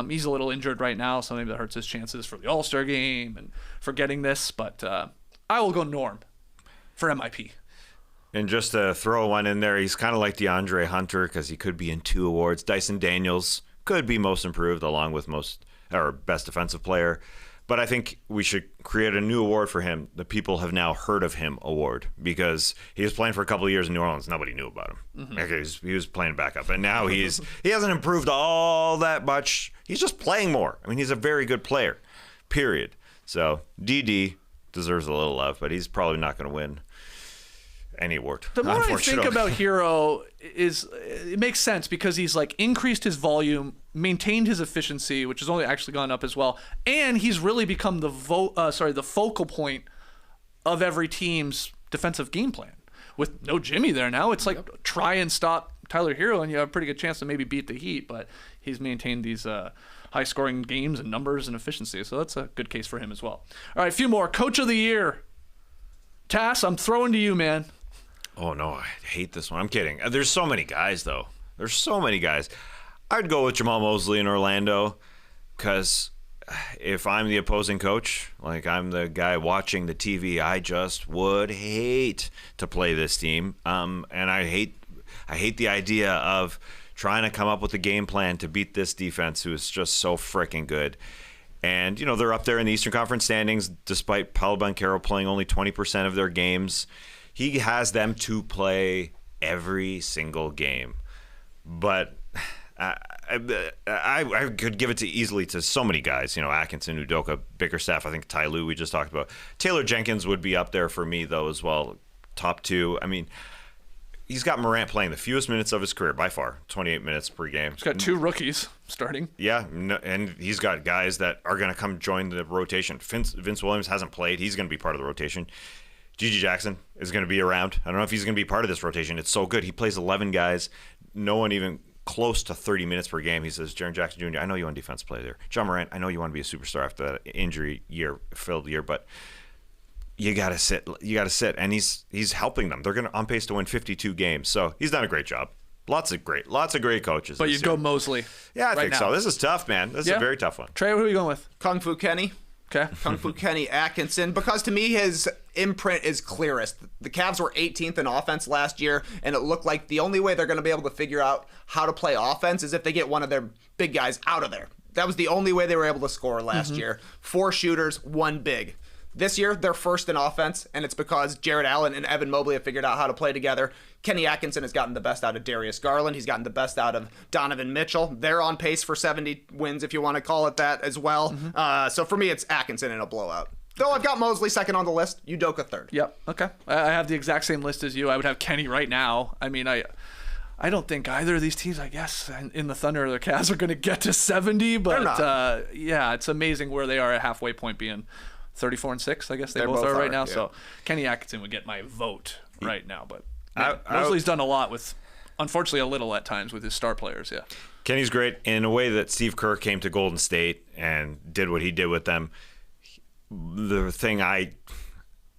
He's a little injured right now, so maybe that hurts his chances for the All-Star game and for getting this, but I will go Norm for MIP.
And just to throw one in there, he's kind of like DeAndre Hunter because he could be in 2 awards. Dyson Daniels could be most improved along with best defensive player. But I think we should create a new award for him. The people have now heard of him award, because he was playing for a couple of years in New Orleans. Nobody knew about him. He was playing backup, and now he hasn't improved all that much. He's just playing more. I mean, he's a very good player, period. So DD deserves a little love, but he's probably not going to win any award.
The more I think about Hero, it makes sense because he's like increased his volume, maintained his efficiency, which has only actually gone up as well, and he's really become the focal point of every team's defensive game plan. With no Jimmy there now, it's like try and stop Tyler Hero, and you have a pretty good chance to maybe beat the Heat. But he's maintained these high-scoring games and numbers and efficiency, so that's a good case for him as well. All right, a few more. Coach of the Year, Tass, I'm throwing to you, man.
Oh, no, I hate this one. I'm kidding. There's so many guys, though. There's so many guys. I'd go with Jamal Mosley in Orlando, because if I'm the opposing coach, like I'm the guy watching the TV, I just would hate to play this team. And I hate the idea of trying to come up with a game plan to beat this defense, who is just so freaking good. And, they're up there in the Eastern Conference standings, despite Paolo Banchero playing only 20% of their games. He has them to play every single game. But I could give it easily to so many guys, Atkinson, Udoka, Bickerstaff, I think Ty Lue we just talked about. Taylor Jenkins would be up there for me, though, as well, top two. I mean, he's got Morant playing the fewest minutes of his career by far, 28 minutes per game.
He's got two rookies starting.
Yeah, and he's got guys that are going to come join the rotation. Vince Williams hasn't played. He's going to be part of the rotation. Gigi Jackson is going to be around. I don't know if he's going to be part of this rotation. It's so good. He plays 11 guys. No one even close to 30 minutes per game. He says, Jaren Jackson Jr., I know you want defense play there. John Morant, I know you want to be a superstar after that injury-filled year, but you got to sit. And he's helping them. They're on pace to win 52 games. So he's done a great job. Lots of great coaches.
But you'd go Mosley.
Yeah, I think so. This is tough, man. This is a very tough one.
Trey, who are you going with?
Kung Fu Kenny.
Okay.
Kung Fu Kenny Atkinson, because to me his imprint is clearest. The Cavs were 18th in offense last year, and it looked like the only way they're going to be able to figure out how to play offense is if they get one of their big guys out of there. That was the only way they were able to score last year. 4 shooters, 1 big. This year, they're first in offense, and it's because Jared Allen and Evan Mobley have figured out how to play together. Kenny Atkinson has gotten the best out of Darius Garland. He's gotten the best out of Donovan Mitchell. They're on pace for 70 wins, if you want to call it that, as well. So for me, it's Atkinson in a blowout. Though I've got Mosley second on the list, Udoka third.
Yep. Okay. I have the exact same list as you. I would have Kenny right now. I mean, I don't think either of these teams, I guess, in the Thunder or the Cavs are going to get to 70. But yeah, it's amazing where they are at halfway point, being 34-6, I guess they both are right now. Yeah. So Kenny Atkinson would get my vote right now. But Mosley's done a lot with, unfortunately, a little at times with his star players. Yeah.
Kenny's great in a way that Steve Kerr came to Golden State and did what he did with them. The thing I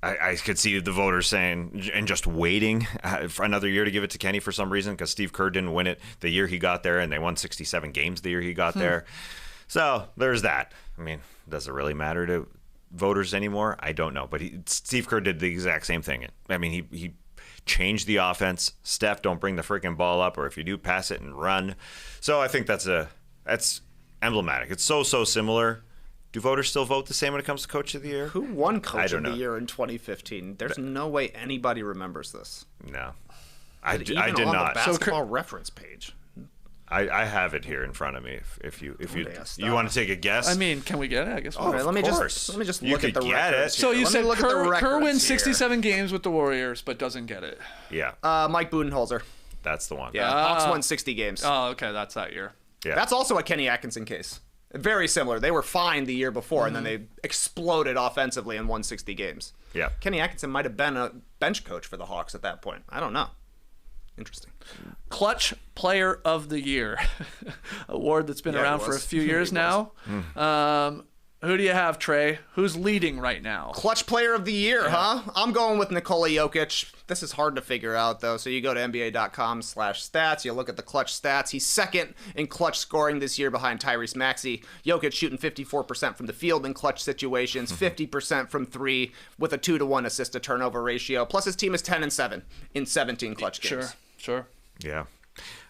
could see the voters saying and just waiting for another year to give it to Kenny for some reason, because Steve Kerr didn't win it the year he got there, and they won 67 games the year he got there. So there's that. I mean, does it really matter to voters anymore? I don't know. But Steve Kerr did the exact same thing. I mean, he changed the offense. Steph, don't bring the freaking ball up, or if you do, pass it and run. So I think that's emblematic. It's so similar. Do voters still vote the same when it comes to Coach of the Year?
Who won Coach of the Year in 2015? There's no way anybody remembers this.
No. I did
on
not.
The basketball reference page.
I have it here in front of me. If you want to take a guess,
I mean, can we get it? I guess.
All right, let me just look at the records.
So you said Kerr wins 67 games with the Warriors, but doesn't get it.
Yeah.
Mike Budenholzer.
That's the one.
Yeah. Hawks won 60 games.
Oh, okay, that's that year.
Yeah.
That's also a Kenny Atkinson case. Very similar. They were fine the year before, and then they exploded offensively and won 60 games.
Yeah.
Kenny Atkinson might have been a bench coach for the Hawks at that point. I don't know. Interesting.
Clutch Player of the Year. Award that's been around for a few years now. Who do you have, Trey? Who's leading right now?
Clutch Player of the Year, huh? I'm going with Nikola Jokic. This is hard to figure out, though. So you go to NBA.com/stats. You look at the clutch stats. He's second in clutch scoring this year behind Tyrese Maxey. Jokic shooting 54% from the field in clutch situations, 50% from 3 with a 2-to-1 assist-to-turnover ratio. Plus his team is 10-7 in 17 clutch games.
Sure.
Yeah.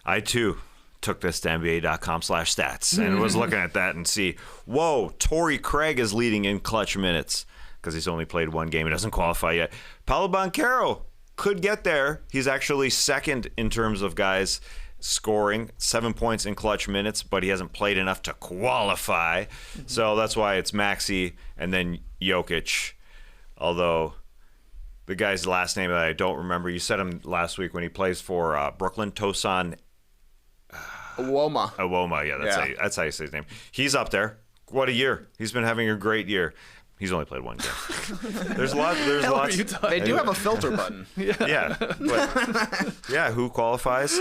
I, too, took this to NBA.com/stats and was looking at that and see, whoa, Torrey Craig is leading in clutch minutes because he's only played one game. He doesn't qualify yet. Paolo Banchero could get there. He's actually second in terms of guys scoring, 7 points in clutch minutes, but he hasn't played enough to qualify. So that's why it's Maxey and then Jokic. Although the guy's last name that I don't remember, you said him last week when he plays for Brooklyn, Tosan
Awoma.
Yeah, that's how you say his name. He's up there. What a year. He's been having a great year. He's only played one game. There's lots.
They do have a filter button.
Yeah. But, yeah, who qualifies?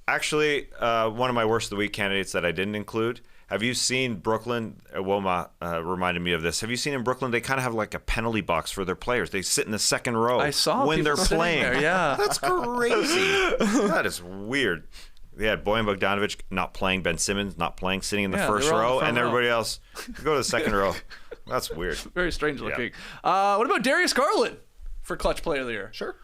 Actually, one of my worst of the week candidates that I didn't include. Have you seen Brooklyn? Woma reminded me of this. Have you seen in Brooklyn, they kind of have like a penalty box for their players. They sit in the second row
I saw
when they're
people
playing.
there, yeah.
That's crazy. That is weird. They had Bojan Bogdanovic not playing, Ben Simmons not playing, sitting in the first
they were all in
row,
the front
and
row.
everybody else go to the second row. That's weird.
Very strange looking. What about Darius Garland for clutch player of the year?
Sure.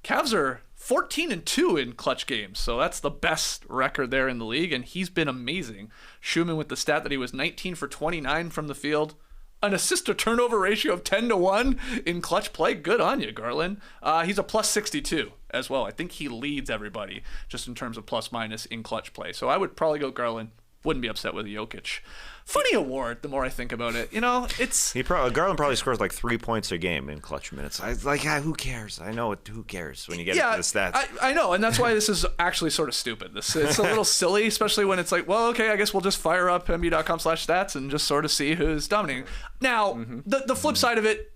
Cavs are 14-2 in clutch games, so that's the best record there in the league, and he's been amazing. Schumann with the stat that he was 19 for 29 from the field, an assist to turnover ratio of 10-1 in clutch play. Good on you, Garland. He's a plus 62 as well. I think he leads everybody just in terms of plus minus in clutch play. So I would probably go Garland. Wouldn't be upset with Jokic. Funny award, the more I think about it. You know, it's...
Garland probably scores like 3 points a game in clutch minutes. Who cares? I know it. Who cares when you get into the stats?
I know, and that's why this is actually sort of stupid. It's a little silly, especially when it's like, well, okay, I guess we'll just fire up NBA.com/stats and just sort of see who's dominating. Now, the flip side of it,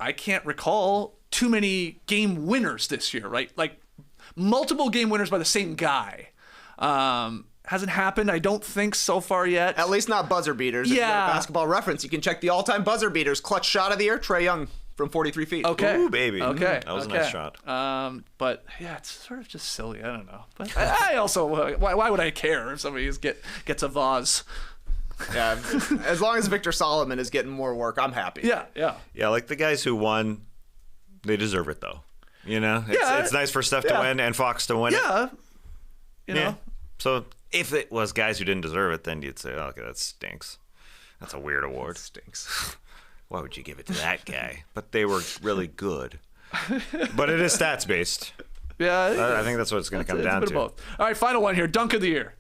I can't recall too many game winners this year, right? Like, multiple game winners by the same guy. Hasn't happened, I don't think, so far yet.
At least not buzzer beaters. If you got a basketball reference, you can check the all-time buzzer beaters. Clutch shot of the year, Trae Young from 43 feet.
Okay.
Ooh, baby.
Okay.
That was a nice shot.
But yeah, it's sort of just silly. I don't know. But I also, why would I care if somebody gets a vase?
Yeah, as long as Victor Solomon is getting more work, I'm happy.
Yeah.
Yeah, like the guys who won, they deserve it, though. You know? It's nice for Steph to win and Fox to win it.
You know?
So if it was guys who didn't deserve it, then you'd say, oh, okay, that stinks. That's a weird award.
It stinks.
Why would you give it to that guy? But they were really good. But it is stats based.
Yeah.
I think that's what it's going to come down
It's a bit
to.
of both. All right, final one here. Dunk of the year.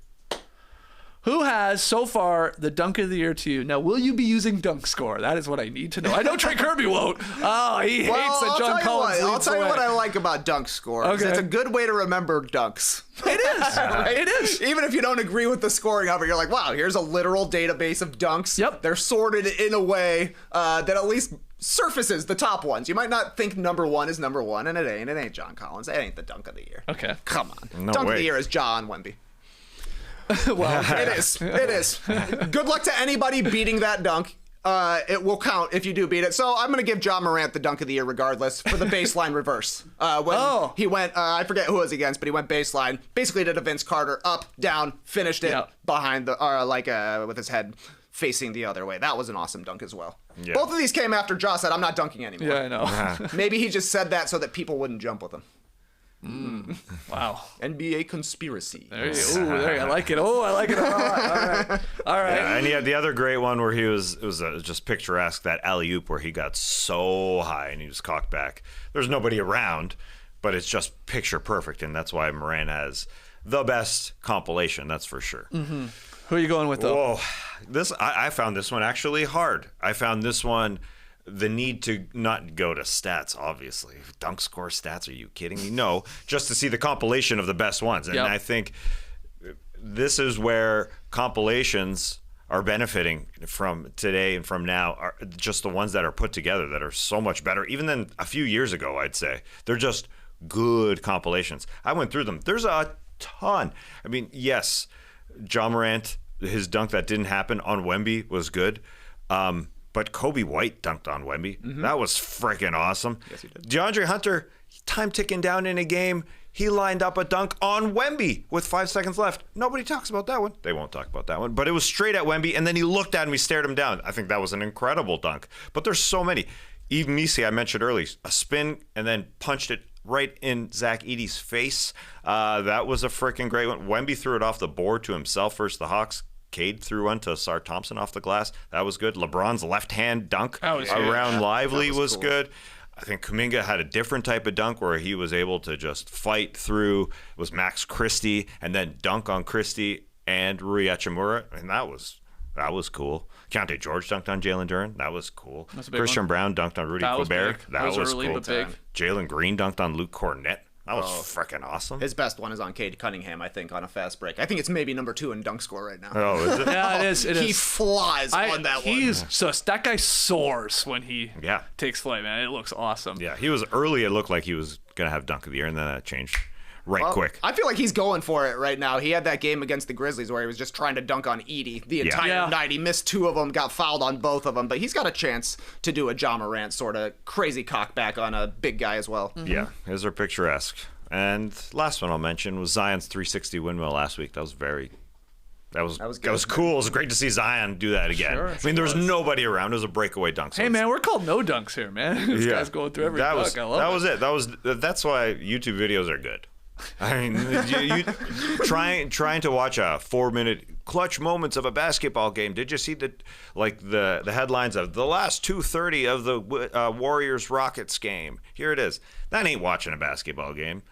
Who has so far the dunk of the year to you? Now, will you be using dunk score? That is what I need to know. I know Trey Kirby won't. Oh, he hates that John Collins.
I'll tell you what I like about dunk score.
Okay.
It's a good way to remember dunks.
It is.
Right?
It is.
Even if you don't agree with the scoring of it, you're like, wow, here's a literal database of dunks.
Yep.
They're sorted in a way that at least surfaces the top ones. You might not think number one is number one, and it ain't. It ain't John Collins. It ain't the dunk of the year.
Okay.
Come on.
No
dunk
way.
of the year is John Wemby.
Well,
It is. It is. Good luck to anybody beating that dunk. It will count if you do beat it. So I'm going to give John Morant the dunk of the year regardless for the baseline reverse. When he went, I forget who it was against, but he went baseline. Basically did a Vince Carter, up, down, finished it behind the, with his head facing the other way. That was an awesome dunk as well.
Yeah.
Both of these came after Ja said, I'm not dunking anymore.
yeah, I know.
Maybe he just said that so that people wouldn't jump with him.
Wow.
NBA conspiracy.
There you I like it. Oh, I like it a lot. All right.
Yeah, and he had the other great one where it was just picturesque, that alley-oop where he got so high and he was cocked back. There's nobody around, but it's just picture perfect, and that's why Moran has the best compilation, that's for sure.
Mm-hmm. Who are you going with, though?
Whoa. I found this one actually hard. I found this one, the need to not go to stats, obviously. Dunk score stats, are you kidding me? No, just to see the compilation of the best ones. And I think this is where compilations are benefiting from today and from now, are just the ones that are put together that are so much better, even than a few years ago, I'd say. They're just good compilations. I went through them. There's a ton. I mean, yes, John Morant, his dunk that didn't happen on Wemby was good. But Kobe White dunked on Wemby. Mm-hmm. That was freaking awesome. Yes, he did. DeAndre Hunter, time ticking down in a game. He lined up a dunk on Wemby with 5 seconds left. Nobody talks about that one. They won't talk about that one. But it was straight at Wemby, and then he looked at him, he stared him down. I think that was an incredible dunk. But there's so many. Even Misi, I mentioned earlier, a spin and then punched it right in Zach Edey's face. That was a freaking great one. Wemby threw it off the board to himself versus the Hawks. Cade threw one to Sar Thompson off the glass. That was good. LeBron's left-hand dunk around Lively was cool. Good. I think Kuminga had a different type of dunk where he was able to just fight through. It was Max Christie and then dunk on Christie and Rui Hachimura. And that was cool. Keontae George dunked on Jalen Duren. That was cool. Christian Brown dunked on Rudy Gobert. That was early, cool. But big. Jalen Green dunked on Luke Cornett. That was freaking awesome.
His best one is on Cade Cunningham, I think, on a fast break. I think it's maybe number 2 in dunk score right now.
Oh, is it?
Yeah, it is.
He flies on that one.
That guy soars when he takes flight, man. It looks awesome.
Yeah, he was early. It looked like he was going to have dunk of the year, and then that changed quick.
I feel like he's going for it right now. He had that game against the Grizzlies where he was just trying to dunk on Edey the entire night. He missed 2 of them, got fouled on both of them, but he's got a chance to do a Ja Morant sort of crazy cockback on a big guy as well.
Mm-hmm. Yeah, his are picturesque. And last one I'll mention was Zion's 360 windmill last week. That was cool. It was great to see Zion do that again. Sure, I mean, there was nobody around. It was a breakaway dunk.
So hey, man, we're called no dunks here, man. This guy's going through every dunk. I love it.
That's why YouTube videos are good. I mean, you trying to watch a 4-minute clutch moments of a basketball game. Did you see the headlines of the last 2:30 of the Warriors Rockets game? Here it is. That ain't watching a basketball game.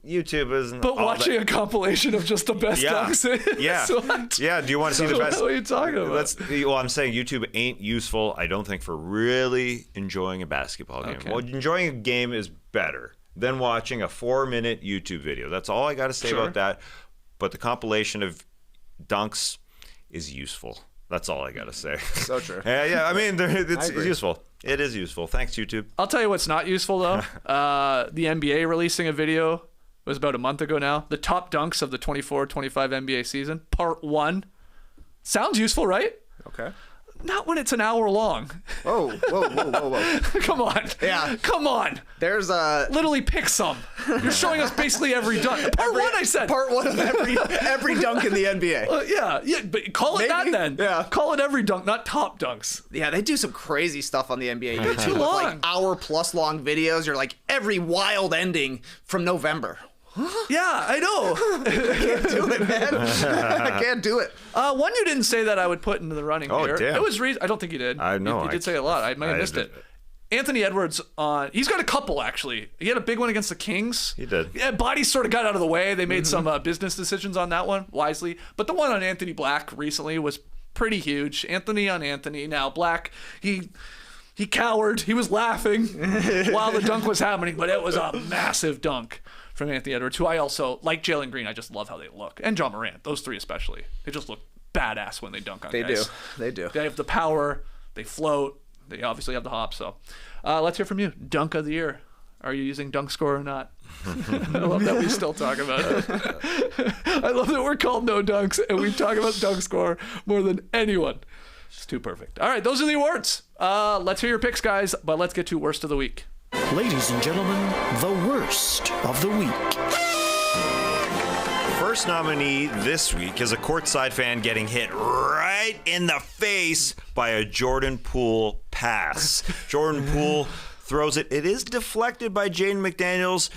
YouTube isn't.
But watching a compilation of just the best dunks.
Yeah. Do you want to see the best?
What are you talking about?
I'm saying YouTube ain't useful, I don't think, for really enjoying a basketball game. Okay. Well, enjoying a game is better than watching a 4-minute YouTube video. That's all I got to say about that. But the compilation of dunks is useful. That's all I got to say.
So true.
Yeah. I mean, it's useful. It is useful. Thanks, YouTube.
I'll tell you what's not useful, though. The NBA releasing a video. It was about a month ago now. The top dunks of the 24-25 NBA season, part 1. Sounds useful, right?
Okay.
Not when it's an hour long.
Whoa.
Come on.
Yeah.
Come on.
There's
literally pick some. You're showing us basically every dunk. Part 1, I said.
Part 1 of every dunk in the NBA.
Yeah, but call it that then.
Yeah.
Call it every dunk, not top dunks.
Yeah, they do some crazy stuff on the NBA YouTube.
Too long.
Like hour-plus long videos. You're like every wild ending from November.
Yeah, I know.
I can't do it, man. I can't do it.
One you didn't say that I would put into the running here.
Damn.
It was I don't think you did.
I know.
You did say a lot. I might have missed it. Anthony Edwards he's got a couple actually. He had a big one against the Kings.
He did.
Yeah, body sort of got out of the way. They made some business decisions on that one wisely. But the one on Anthony Black recently was pretty huge. Anthony on Anthony. Now Black, he cowered. He was laughing while the dunk was happening, but it was a massive dunk from Anthony Edwards, who I also, like Jalen Green, I just love how they look. And Ja Morant, those 3 especially. They just look badass when they dunk on guys.
They do.
They have the power. They float. They obviously have the hop. So let's hear from you. Dunk of the year. Are you using dunk score or not? I love that we still talk about it. I love that we're called no dunks, and we talk about dunk score more than anyone. It's too perfect. All right, those are the awards. Let's hear your picks, guys, but let's get to worst of the week.
Ladies and gentlemen, the worst of the week.
First nominee this week is a courtside fan getting hit right in the face by a Jordan Poole pass. Jordan Poole throws it. It is deflected by Jaden McDaniels.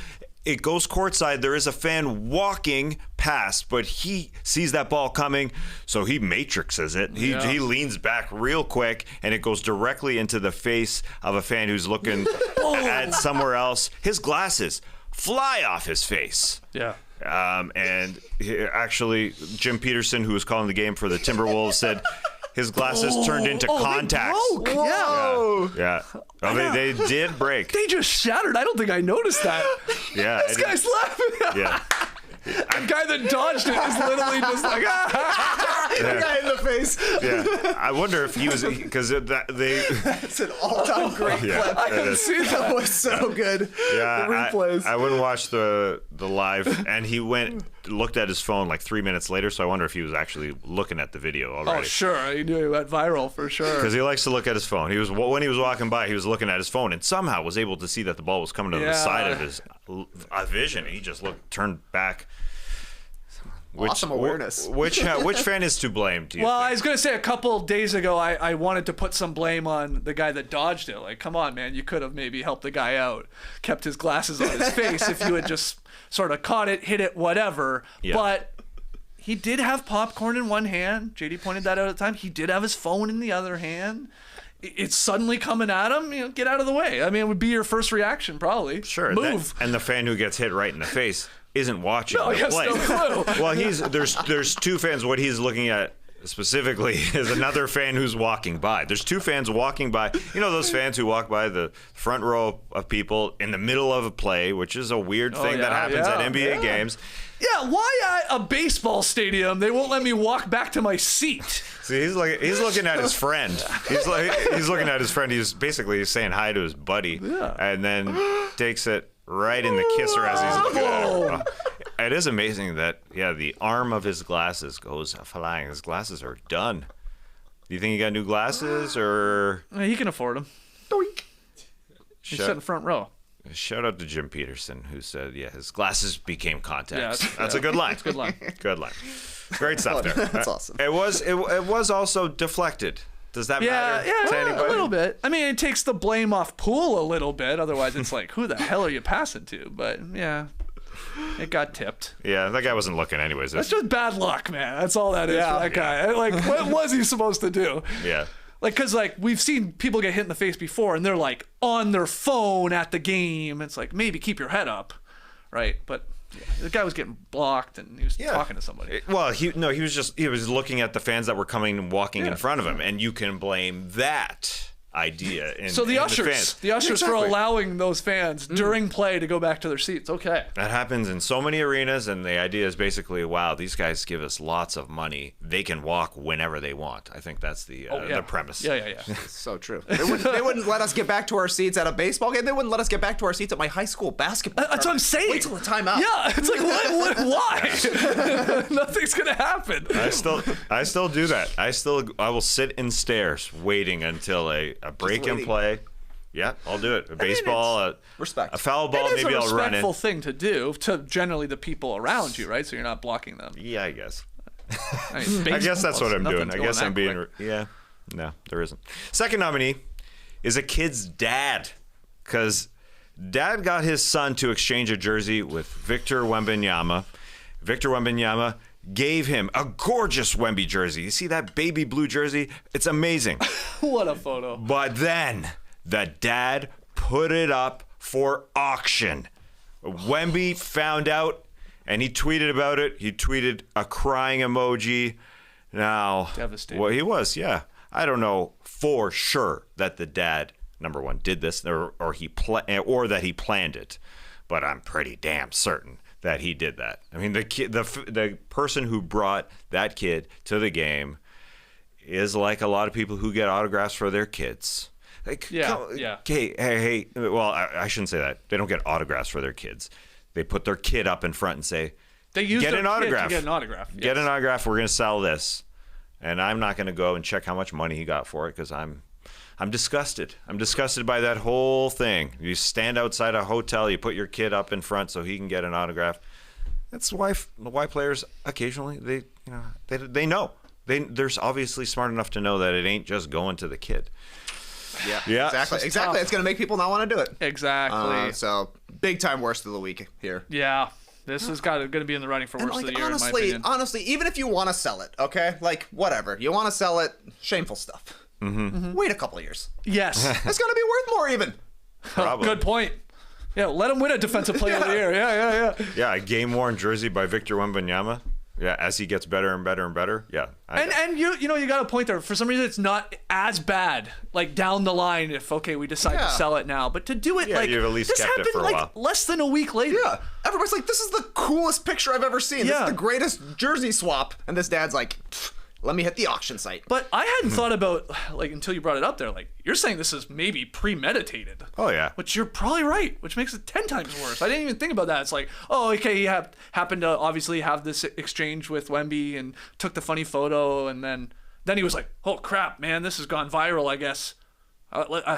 It goes courtside. There is a fan walking past, but he sees that ball coming, so he matrixes it. He leans back real quick, and it goes directly into the face of a fan who's looking at somewhere else. His glasses fly off his face.
Yeah.
And actually, Jim Peterson, who was calling the game for the Timberwolves, said his glasses turned into contacts.
They broke.
Yeah. I mean, they did break.
They just shattered. I don't think I noticed that.
Yeah.
This guy's laughing.
Yeah.
The guy that dodged it is literally just like,
the guy in the face.
Yeah. I wonder if he was, because
That's an all-time great clip.
I can see
that was so good.
Yeah.
The replays.
I wouldn't watch the live, and he looked at his phone like 3 minutes later, so I wonder if he was actually looking at the video already.
Oh, sure. He knew he went viral for sure.
Because he likes to look at his phone. When he was walking by, he was looking at his phone and somehow was able to see that the ball was coming to the side of his vision. He just turned back.
Awesome awareness.
Which fan is to blame? Do you
Well,
think?
I was going to say a couple days ago, I wanted to put some blame on the guy that dodged it. Like, come on, man, you could have maybe helped the guy out, kept his glasses on his face if you had just sort of caught it, hit it, whatever.
Yeah.
But he did have popcorn in one hand. JD pointed that out at the time. He did have his phone in the other hand. It's suddenly coming at him. Get out of the way. I mean, it would be your first reaction, probably.
Sure.
Move.
And the fan who gets hit right in the face isn't watching
No,
the
he has
play.
no clue.
Well, there's two fans. What he's looking at specifically is another fan who's walking by. There's two fans walking by. Those fans who walk by the front row of people in the middle of a play, which is a weird thing that happens at NBA games.
Yeah, why at a baseball stadium they won't let me walk back to my seat?
See, he's looking at his friend. He's looking at his friend. He's basically saying hi to his buddy, and then takes it right in the kisser as he's looking at him. It is amazing that the arm of his glasses goes flying. His glasses are done. Do you think he got new glasses or?
He can afford them. He's sitting front row.
Shout out to Jim Peterson, who said, his glasses became contacts.
Yeah,
that's a good line.
Good line.
Good line. Great stuff there.
That's awesome.
It was also deflected. Does that matter to anybody?
A little bit. I mean, it takes the blame off Poole a little bit. Otherwise, it's like, who the hell are you passing to? But yeah, it got tipped.
Yeah, that guy wasn't looking anyways.
That's just bad luck, man. That's all that is for that guy. Like, what was he supposed to do?
Yeah.
Like, because, like, we've seen people get hit in the face before, and they're, like, on their phone at the game. It's like, maybe keep your head up, right? But the guy was getting blocked, and he was talking to somebody.
Well, he was looking at the fans that were coming and walking in front of him, and you can blame that idea.
So the ushers for allowing those fans during play to go back to their seats. Okay.
That happens in so many arenas, and the idea is basically, wow, these guys give us lots of money. They can walk whenever they want. I think that's the premise.
Yeah.
It's so true. They wouldn't let us get back to our seats at a baseball game. They wouldn't let us get back to our seats at my high school basketball.
That's what I'm saying.
Wait till the timeout.
Yeah, it's like, what why? Nothing's gonna happen.
I still do that. I will sit and stare, waiting until a break in play. Yeah, I'll do it. A baseball,
respect.
A foul ball, maybe I'll run
It's a respectful
it.
thing to do to generally the people around you, right? So you're not blocking them.
Yeah, I guess.
I mean,
I guess that's what I'm doing. I guess I'm being.
quick.
Yeah. No, there isn't. Second nominee is a kid's dad, because dad got his son to exchange a jersey with Victor Wembanyama. Victor Wembanyama gave him a gorgeous Wemby jersey. You see that baby blue jersey? It's amazing.
What a photo.
But then the dad put it up for auction. Wemby found out, and he tweeted about it. He tweeted a crying emoji. Now,
Devastating.
Well, he was, yeah. I don't know for sure that the dad, number one, did this or that he planned it, but I'm pretty damn certain that he did that. I mean, the person who brought that kid to the game is like a lot of people who get autographs for their kids. Like,
Yeah.
Hey. Well, I shouldn't say that. They don't get autographs for their kids. They put their kid up in front and say,
They use
get
their
an
kid
autograph.
to get an autograph.
Get
Yes.
an autograph. We're going to sell this. And I'm not going to go and check how much money he got for it, because I'm disgusted. I'm disgusted by that whole thing. You stand outside a hotel, you put your kid up in front so he can get an autograph. That's why players occasionally they know. They're obviously smart enough to know that it ain't just going to the kid.
Yeah. Exactly. It's going to make people not want to do it.
Exactly.
So big time worst of the week here.
Yeah. This is going to be in the running for worst of the year, in my opinion.
Honestly, even if you want to sell it, okay? Like, whatever. You want to sell it, shameful stuff. Mm-hmm. Wait a couple of years.
Yes.
It's going to be worth more even.
Probably.
Good point. Yeah, let him win a defensive player of the year. Yeah.
Yeah, a game-worn jersey by Victor Wembanyama. Yeah, as he gets better and better and better. Yeah.
And you got a point there. For some reason, it's not as bad, like, down the line if, okay, we decide to sell it now. But to do it, like,
you've at least
this
kept it
happened,
for a
like,
while.
less than a week later.
Yeah. Everybody's like, this is the coolest picture I've ever seen. This is the greatest jersey swap. And this dad's like, let me hit the auction site.
But I hadn't thought about, like, until you brought it up there, like, you're saying this is maybe premeditated.
Oh, yeah.
Which you're probably right, which makes it 10 times worse. I didn't even think about that. It's like, oh, okay, he happened to obviously have this exchange with Wemby and took the funny photo, and then he was like, oh, crap, man, this has gone viral, I guess.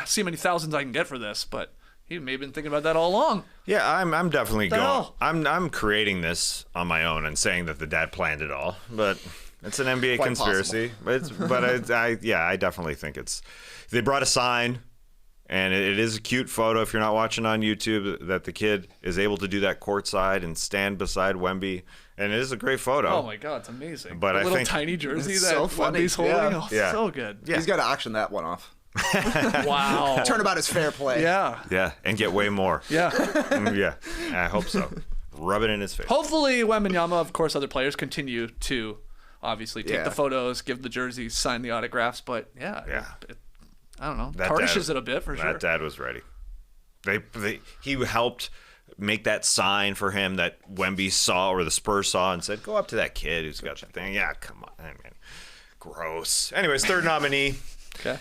See how many thousands I can get for this, but He may have been thinking about that all along.
Yeah, I'm definitely
The
going.
hell?
I'm creating this on my own and saying that the dad planned it all, but it's an NBA
Quite
conspiracy. I definitely think it's. They brought a sign, and it is a cute photo. If you're not watching on YouTube, that the kid is able to do that courtside and stand beside Wemby, and it is a great photo.
Oh my God, it's amazing.
But
the
I
little
think
tiny jersey
it's
that
so funny.
Wemby's holding.
Yeah.
Oh,
Yeah.
so good.
He's got to auction that one off.
Wow.
Turnabout is fair play.
Yeah.
Yeah, and get way more.
Yeah.
Yeah, I hope so. Rub it in his face.
Hopefully, Wembanyama, of course, other players continue to obviously take
Yeah.
the photos, give the jerseys, sign the autographs. But yeah. I don't know.
That
Tarnishes
dad-
it a bit for sure.
That dad was ready. He helped make that sign for him that Wemby saw or the Spurs saw and said, "Go up to that kid who's got that thing." Yeah, come on, man. Gross. Anyways, third nominee.
Okay.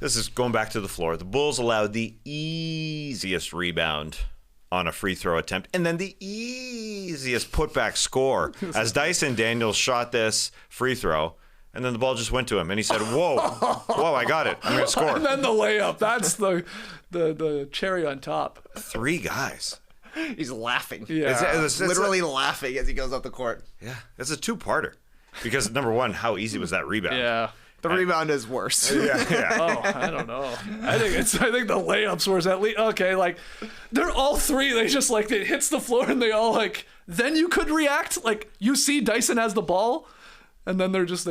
This is going back to the floor. The Bulls allowed the easiest rebound on a free throw attempt and then the easiest putback score as Dyson Daniels shot this free throw. And then the ball just went to him, and he said, "Whoa, I got it. I'm gonna score."
And then the layup. That's the cherry on top.
3 guys.
He's laughing.
Yeah.
It's literally laughing as he goes up the court.
Yeah, it's a 2-parter. Because number one, how easy was that rebound?
Yeah.
The rebound is worse.
Yeah.
Oh, I don't know. I think the layups were at least okay. Like they're all three. They just like it hits the floor and they all like. Then you could react like you see Dyson has the ball, and then they just.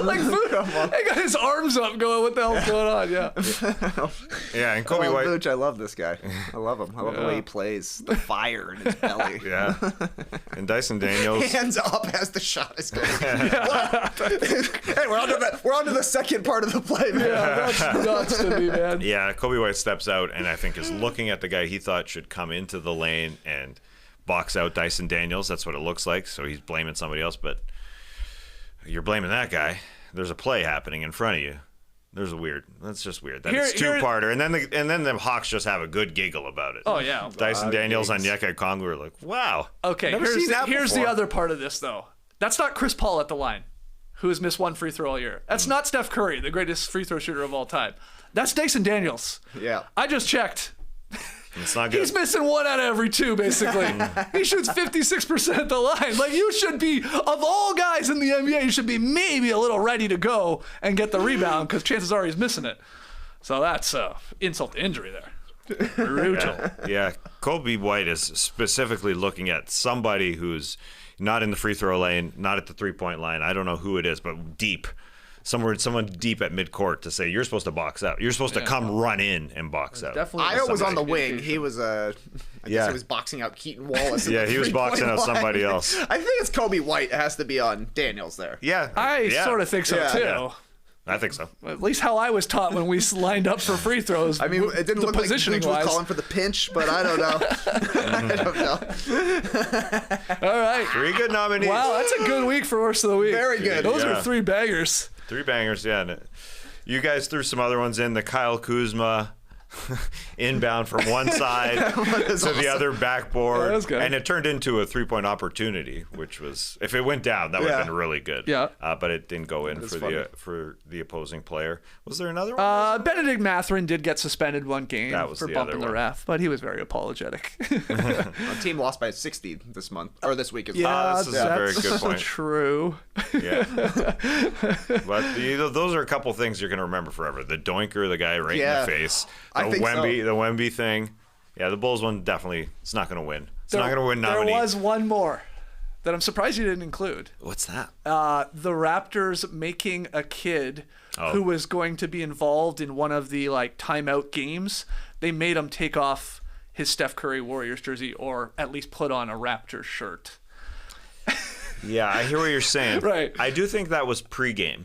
Like he got his arms up going, what the hell's going on? Yeah.
Yeah, and Kobe White.
Vooch, I love this guy. I love him. I love the way he plays. The fire in his belly.
Yeah. And Dyson Daniels.
Hands up as the shot is going. Hey, we're on to the second part of the play, man.
Yeah, that's nuts to me, man.
Yeah, Kobe White steps out and I think is looking at the guy he thought should come into the lane and box out Dyson Daniels. That's what it looks like. So he's blaming somebody else, but you're blaming that guy. There's a play happening in front of you. That's just weird. That's 2-parter. And then the Hawks just have a good giggle about it.
Oh yeah.
Dyson Daniels on Onyeka Okongwu were like, wow.
Okay,
Never seen that
here's the
before.
other part of this though. That's not Chris Paul at the line, who has missed 1 free throw all year. That's not Steph Curry, the greatest free throw shooter of all time. That's Dyson Daniels.
Yeah.
I just checked.
It's not good.
He's missing 1 out of every 2, basically. He shoots 56% at the line. Like, you should be, of all guys in the NBA, you should be maybe a little ready to go and get the rebound, because chances are he's missing it. So that's insult to injury there. Brutal.
Yeah, Kobe White is specifically looking at somebody who's not in the free throw lane, not at the 3-point line. I don't know who it is, but deep. Someone deep at midcourt to say, you're supposed to box out. You're supposed to come run in and box out.
Definitely.
Io was on the
somebody-
wing. He was I guess he was boxing out Keaton Wallace.
Yeah, he was boxing out somebody else.
I think it's Kobe White. It has to be on Daniels there.
Yeah.
I
yeah.
sort of think so,
Yeah.
too.
Yeah. I think so.
At least how I was taught when we lined up for free throws.
I mean, it didn't
the
look like
positioning
Vooch was
wise.
calling for the pinch, but I don't know. I don't know.
All right.
3 good nominees.
Wow, that's a good week for worst of the week.
Very good.
Those
Yeah.
are 3 bangers.
3 bangers, yeah. And you guys threw some other ones in. The Kyle Kuzma inbound from one side to the other backboard.
Yeah, that was good.
And it turned into a 3-point opportunity, which was, if it went down, that would have
Yeah.
been really good.
Yeah.
But it didn't go in
is
for the opposing player. Was there another one?
Benedict Mathurin did get suspended 1 game
That was
for
the
bumping
other
the
one.
ref, but he was very apologetic.
Our team lost by 60 this month or this week as well.
Yeah,
this is a very
that's
good point.
True.
Yeah. But those are a couple things you're going to remember forever. The doinker, the guy right in
Yeah.
the face.
I think so.
The Wemby thing. Yeah, the Bulls one definitely, it's not going to win. It's not going to win nominee.
There was one more that I'm surprised you didn't include.
What's that?
The Raptors making a kid who was going to be involved in one of the like timeout games. They made him take off his Steph Curry Warriors jersey or at least put on a Raptors shirt.
Yeah, I hear what you're saying.
Right.
I do think that was pregame.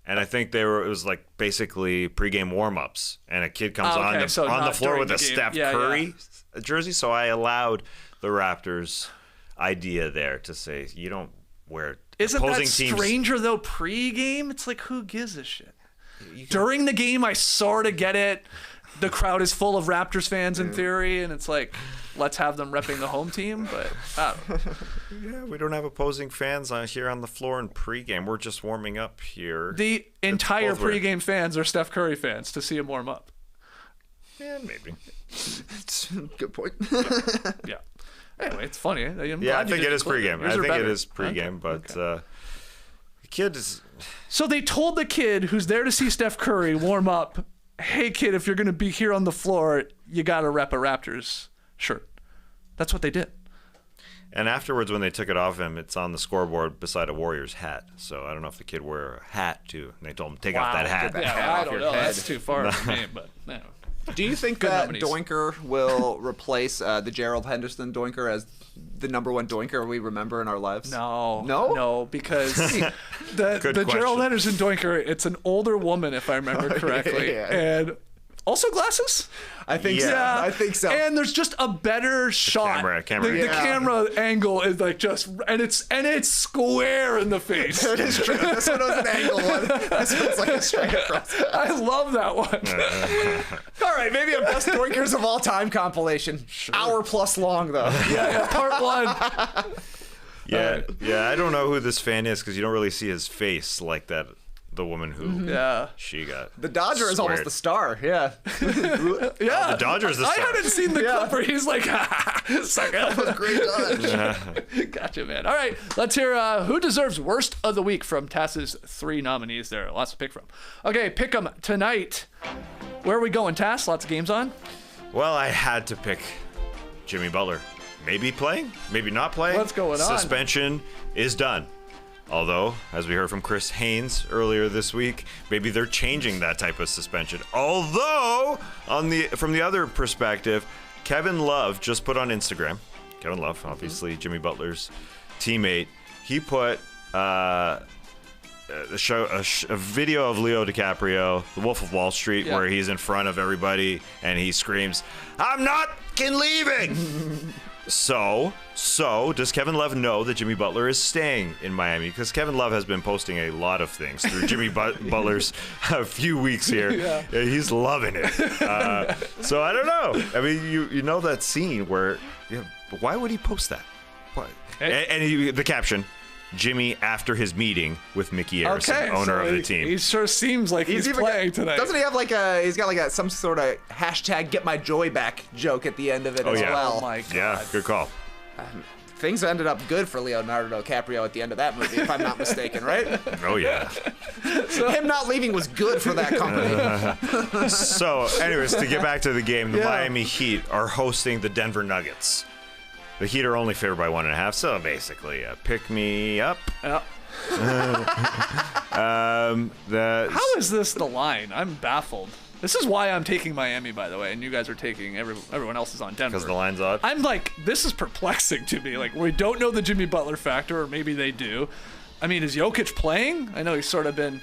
And I think it was like basically pregame warm-ups. And a kid comes
Okay,
on the
so
floor
not
with
during
a
the game.
Steph
Yeah,
Curry jersey. So I allowed the Raptors idea there to say, you don't wear
Isn't
opposing
that
teams.
stranger though? Pre-game, it's like who gives a shit. During the game, I sort of get it. The crowd is full of Raptors fans in theory, and it's like, let's have them repping the home team. But I don't know.
Yeah, we don't have opposing fans here on the floor in pregame. We're just warming up here.
The entire
both weird.
pregame fans are Steph Curry fans to see him warm up.
Yeah, maybe.
Good point.
Yeah. Anyway, it's funny.
Yeah, I think it is pregame. I think it is pregame, but the kid is.
So they told the kid who's there to see Steph Curry warm up, hey, kid, if you're going to be here on the floor, you got to rep a Raptors shirt. That's what they did.
And afterwards, when they took it off him, it's on the scoreboard beside a Warriors hat. So I don't know if the kid wore a hat, too. And they told him, take off that hat.
Yeah, I don't know. That's too far of a name, but no.
Do you think
Good
that
nominees.
Doinker will replace the Gerald Henderson Doinker as the number one Doinker we remember in our lives?
No, because the
question.
Gerald Henderson Doinker, it's an older woman, if I remember correctly,
yeah.
and also glasses.
I think so.
Yeah.
I think so.
And there's just a better shot.
camera.
The camera angle is like just, and it's square in the face.
It is true. This one was an angle one. This one's like a straight across.
I love that one.
All right, maybe a best Doinkers of all time compilation. Hour plus long though.
Yeah, part one.
Yeah, I don't know who this fan is because you don't really see his face like that. The woman who she got.
The Dodger is almost the star. Yeah.
Yeah,
the Dodger's the
I
star.
hadn't seen the clip where he's like, sucker.
Great dodge.
Gotcha, man. All right, let's hear who deserves worst of the week from Tass's 3 nominees there. Lots to pick from. Okay, pick them tonight. Where are we going, Tass? Lots of games on?
Well, I had to pick Jimmy Butler. Maybe playing, maybe not playing.
What's going on?
Suspension is done. Although, as we heard from Chris Haynes earlier this week, maybe they're changing that type of suspension. Although, from the other perspective, Kevin Love just put on Instagram. Kevin Love, obviously Jimmy Butler's teammate. He put a video of Leo DiCaprio, The Wolf of Wall Street, where he's in front of everybody and he screams, "I'm not leaving!" So does Kevin Love know that Jimmy Butler is staying in Miami? Because Kevin Love has been posting a lot of things through Jimmy Butler's a few weeks here. Yeah, he's loving it. So I don't know. I mean, you know that scene where, why would he post that? Why? And the caption, Jimmy after his meeting with Mickey Arison, owner of the team.
He sure seems like he's playing tonight.
Doesn't he have he's got some sort of hashtag get my joy back joke at the end of it as well?
Oh my God.
Yeah, good call.
Things ended up good for Leonardo DiCaprio at the end of that movie, if I'm not mistaken, right?
Oh, yeah.
So him not leaving was good for that company.
So, anyways, to get back to the game, the Miami Heat are hosting the Denver Nuggets. The Heat are only favored by 1.5, so basically, pick me up.
How is this the line? I'm baffled. This is why I'm taking Miami, by the way, and you guys are taking everyone else is on Denver.
Because the line's odd?
I'm like, this is perplexing to me. Like, we don't know the Jimmy Butler factor, or maybe they do. I mean, is Jokic playing? I know he's sort of been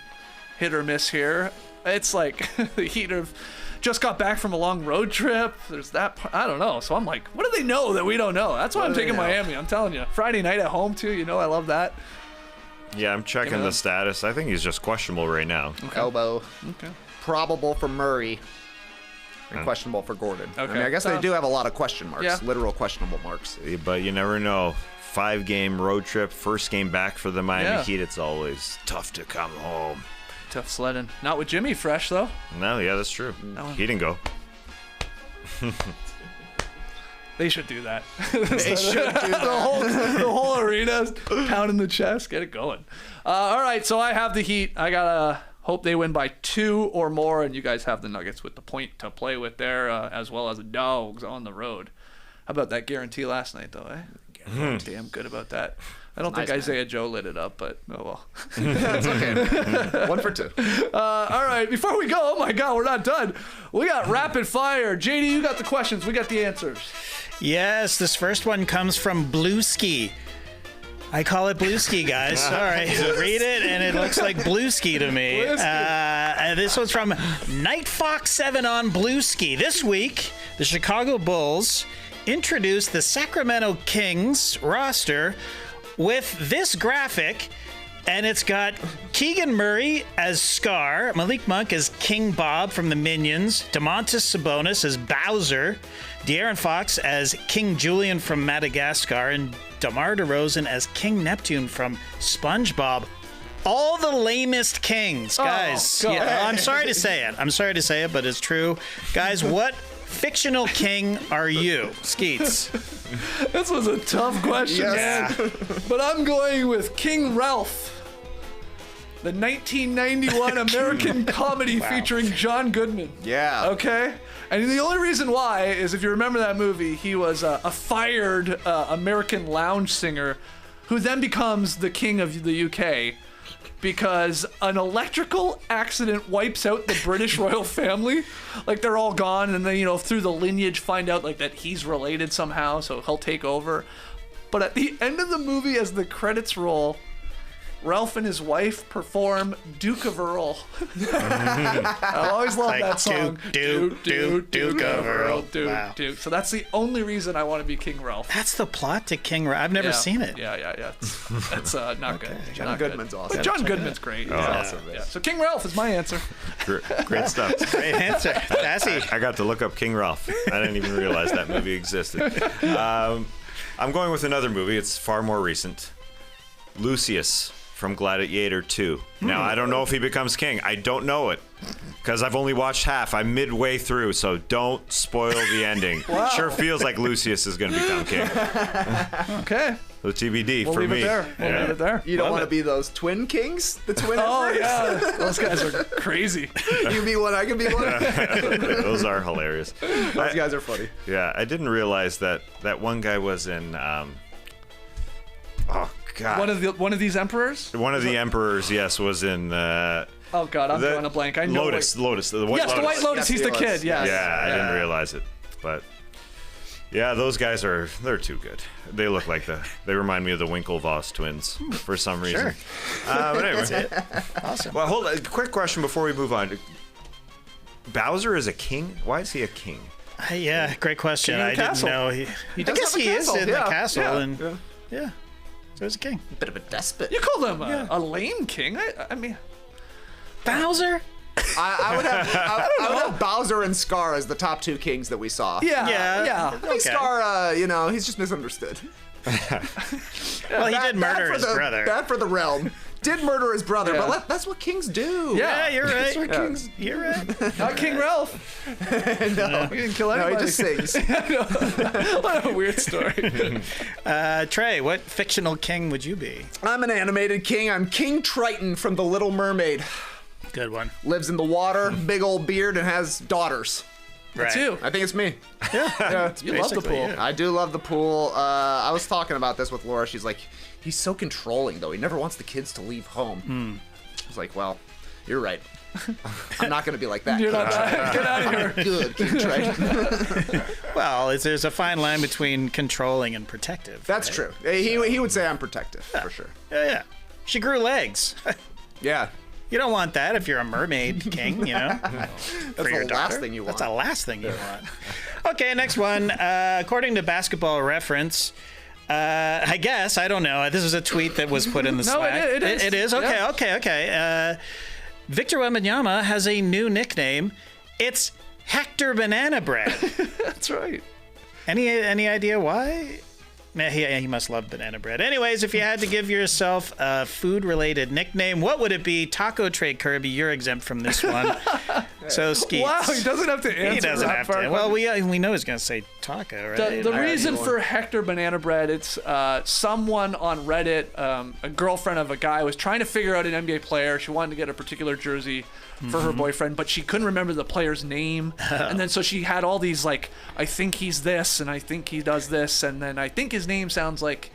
hit or miss here. It's like the Heat have just got back from a long road trip. There's that. I don't know. So I'm like, what do they know that we don't know? That's why I'm taking Miami. I'm telling you. Friday night at home, too. You know, I love that.
Yeah, I'm checking the status. I think he's just questionable right now.
Okay. Elbow.
Okay.
Probable for Murray. And questionable for Gordon.
Okay.
I mean, I guess they do have a lot of question marks. Literal questionable marks.
But you never know. 5-game road trip, first game back for the Miami Heat. It's always tough to come home.
Tough sledding. Not with Jimmy fresh, though.
No, yeah, that's true. He didn't go.
They should do that.
They should do that.
the whole arena, pounding the chest, get it going. All right, so I have the Heat. I gotta hope they win by 2 or more, and you guys have the Nuggets with the point to play with there, as well as the Dogs on the road. How about that guarantee last night, though? Damn good about that. I don't think Isaiah Joe lit it up, but oh well.
That's okay. 1 for 2.
All right, before we go, oh my God, we're not done. We got rapid fire. JD, you got the questions. We got the answers.
Yes, this first one comes from Blueski. I call it Blueski, guys. All right, read it, and it looks like Blueski to me. This one's from Nightfox7 on Blueski. This week, the Chicago Bulls introduced the Sacramento Kings roster with this graphic, and it's got Keegan Murray as Scar, Malik Monk as King Bob from the Minions, Domantas Sabonis as Bowser, De'Aaron Fox as King Julian from Madagascar, and DeMar DeRozan as King Neptune from SpongeBob. all the lamest kings, guys.
God.
I'm sorry to say it, but it's true. Guys, what fictional king are you? Skeets.
This was a tough question,
Yes.
man. But I'm going with King Ralph, the 1991 American comedy featuring John Goodman.
Yeah.
Okay? And the only reason why is if you remember that movie, he was a fired American lounge singer who then becomes the king of the UK because an electrical accident wipes out the British royal family. Like, they're all gone, and then, you know, through the lineage find out, like, that he's related somehow, so he'll take over. But at the end of the movie, as the credits roll, Ralph and his wife perform Duke of Earl. I always love that song.
Duke of Earl. Wow.
Duke. So that's the only reason I want to be King Ralph.
That's the plot to King Ralph. I've never seen it.
Yeah. That's not good.
John
Not
Goodman's
good.
awesome.
But John Goodman's great.
awesome.
Yeah. So King Ralph is my answer.
Great stuff.
Great answer. Sassy.
I got to look up King Ralph. I didn't even realize that movie existed. I'm going with another movie. It's far more recent. Lucius from Gladiator 2. Now, I don't know if he becomes king. I don't know it because I've only watched half. I'm midway through, so don't spoil the ending. Sure feels like Lucius is going to become king.
Okay.
So TBD
We'll
for
leave
me.
it there. We'll leave it there.
You don't
Love
want to
it.
be those twin kings? The twin
Oh,
emperors?
yeah. Those guys are crazy.
You be one, I can be one.
Those are hilarious.
Those guys are funny.
Yeah, I didn't realize that one guy was in. Oh God.
One of these emperors?
One of the emperors, yes, was in.
Oh, God, I'm drawing a blank. I know.
Lotus. The White
Yes,
Lotus.
the White Lotus.
Yes,
He's
he
the
was.
kid. Yes.
Yeah, I didn't realize it, but yeah, those guys they're too good. They look like they remind me of the Winklevoss twins for some reason. But anyway,
Awesome.
well, hold on. Quick question before we move on. Bowser is a king. Why is he a king?
Yeah, great question.
King of
I
the
didn't
castle.
know.
He
I
does
guess
have a
he is
castle,
in
yeah.
the castle,
Yeah.
and yeah, so he's a king.
Bit of a despot.
You called him a lame king? I mean,
Bowser.
I would have Bowser and Scar as the top two kings that we saw.
yeah.
I think Scar, he's just misunderstood.
Well, he did murder
for
his
the,
brother.
Bad for the realm. Did murder his brother,
Yeah.
but that's what kings do.
Yeah, you're right.
Kings.
You're right.
Not King Ralph.
No.
He didn't kill
No,
anybody.
he just sings.
What a weird story.
Trey, what fictional king would you be?
I'm an animated king. I'm King Triton from The Little Mermaid.
Good one.
Lives in the water, big old beard, and has daughters.
Right.
Too.
I think it's me.
Yeah. You love the
basically
pool.
it.
I do love the pool. I was talking about this with Laura. She's like, he's so controlling, though. He never wants the kids to leave home. I was like, well, you're right. I'm not going to be like that.
You're not that. Get out of here.
Good, King Triton.
Well, there's a fine line between controlling and protective.
That's true. He would say I'm protective, for sure.
Yeah. She grew legs.
Yeah.
You don't want that if you're a mermaid king, you know.
That's
For your
the last
daughter.
thing you want.
That's the last thing you want. Okay, next one. According to Basketball Reference, I guess, I don't know. This is a tweet that was put in the
No,
Slack.
it is.
It is? Okay,
Yeah.
okay. Victor Wembanyama has a new nickname. It's Hector Banana Bread.
That's right.
Any idea why? He must love banana bread. Anyways, if you had to give yourself a food-related nickname, what would it be? Taco Tray Kirby, you're exempt from this one. So Skeets.
Wow, he doesn't have to answer
He doesn't
that
have
far.
to. Well, we know he's going to say taco, right?
The reason for Hector Banana Bread, it's someone on Reddit, a girlfriend of a guy, was trying to figure out an NBA player. She wanted to get a particular jersey for her boyfriend, but she couldn't remember the player's name. And then so she had all these, like, I think he's this, and I think he does this, and then I think his name sounds like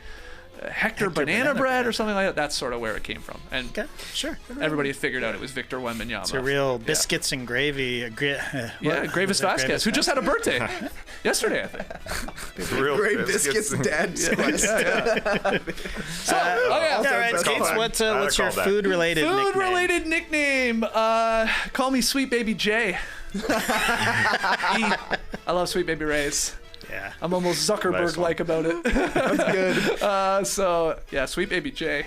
Hector Banana Bread or something like that. That's sort of where it came from. And
Okay, sure.
everybody figured out it was Victor Wembanyama.
It's a real biscuits and gravy.
Gravis Vasquez, who just had a birthday yesterday, I think.
Real
Great biscuits, Dad's Quest.
All right,
That's
Skeets,
fine.
what's
I
your
call that.
food-related nickname?
Food-related nickname. Call me Sweet Baby J. I love Sweet Baby Ray's.
Yeah.
I'm almost Zuckerberg-like about it.
That's good.
So, yeah, Sweet Baby J.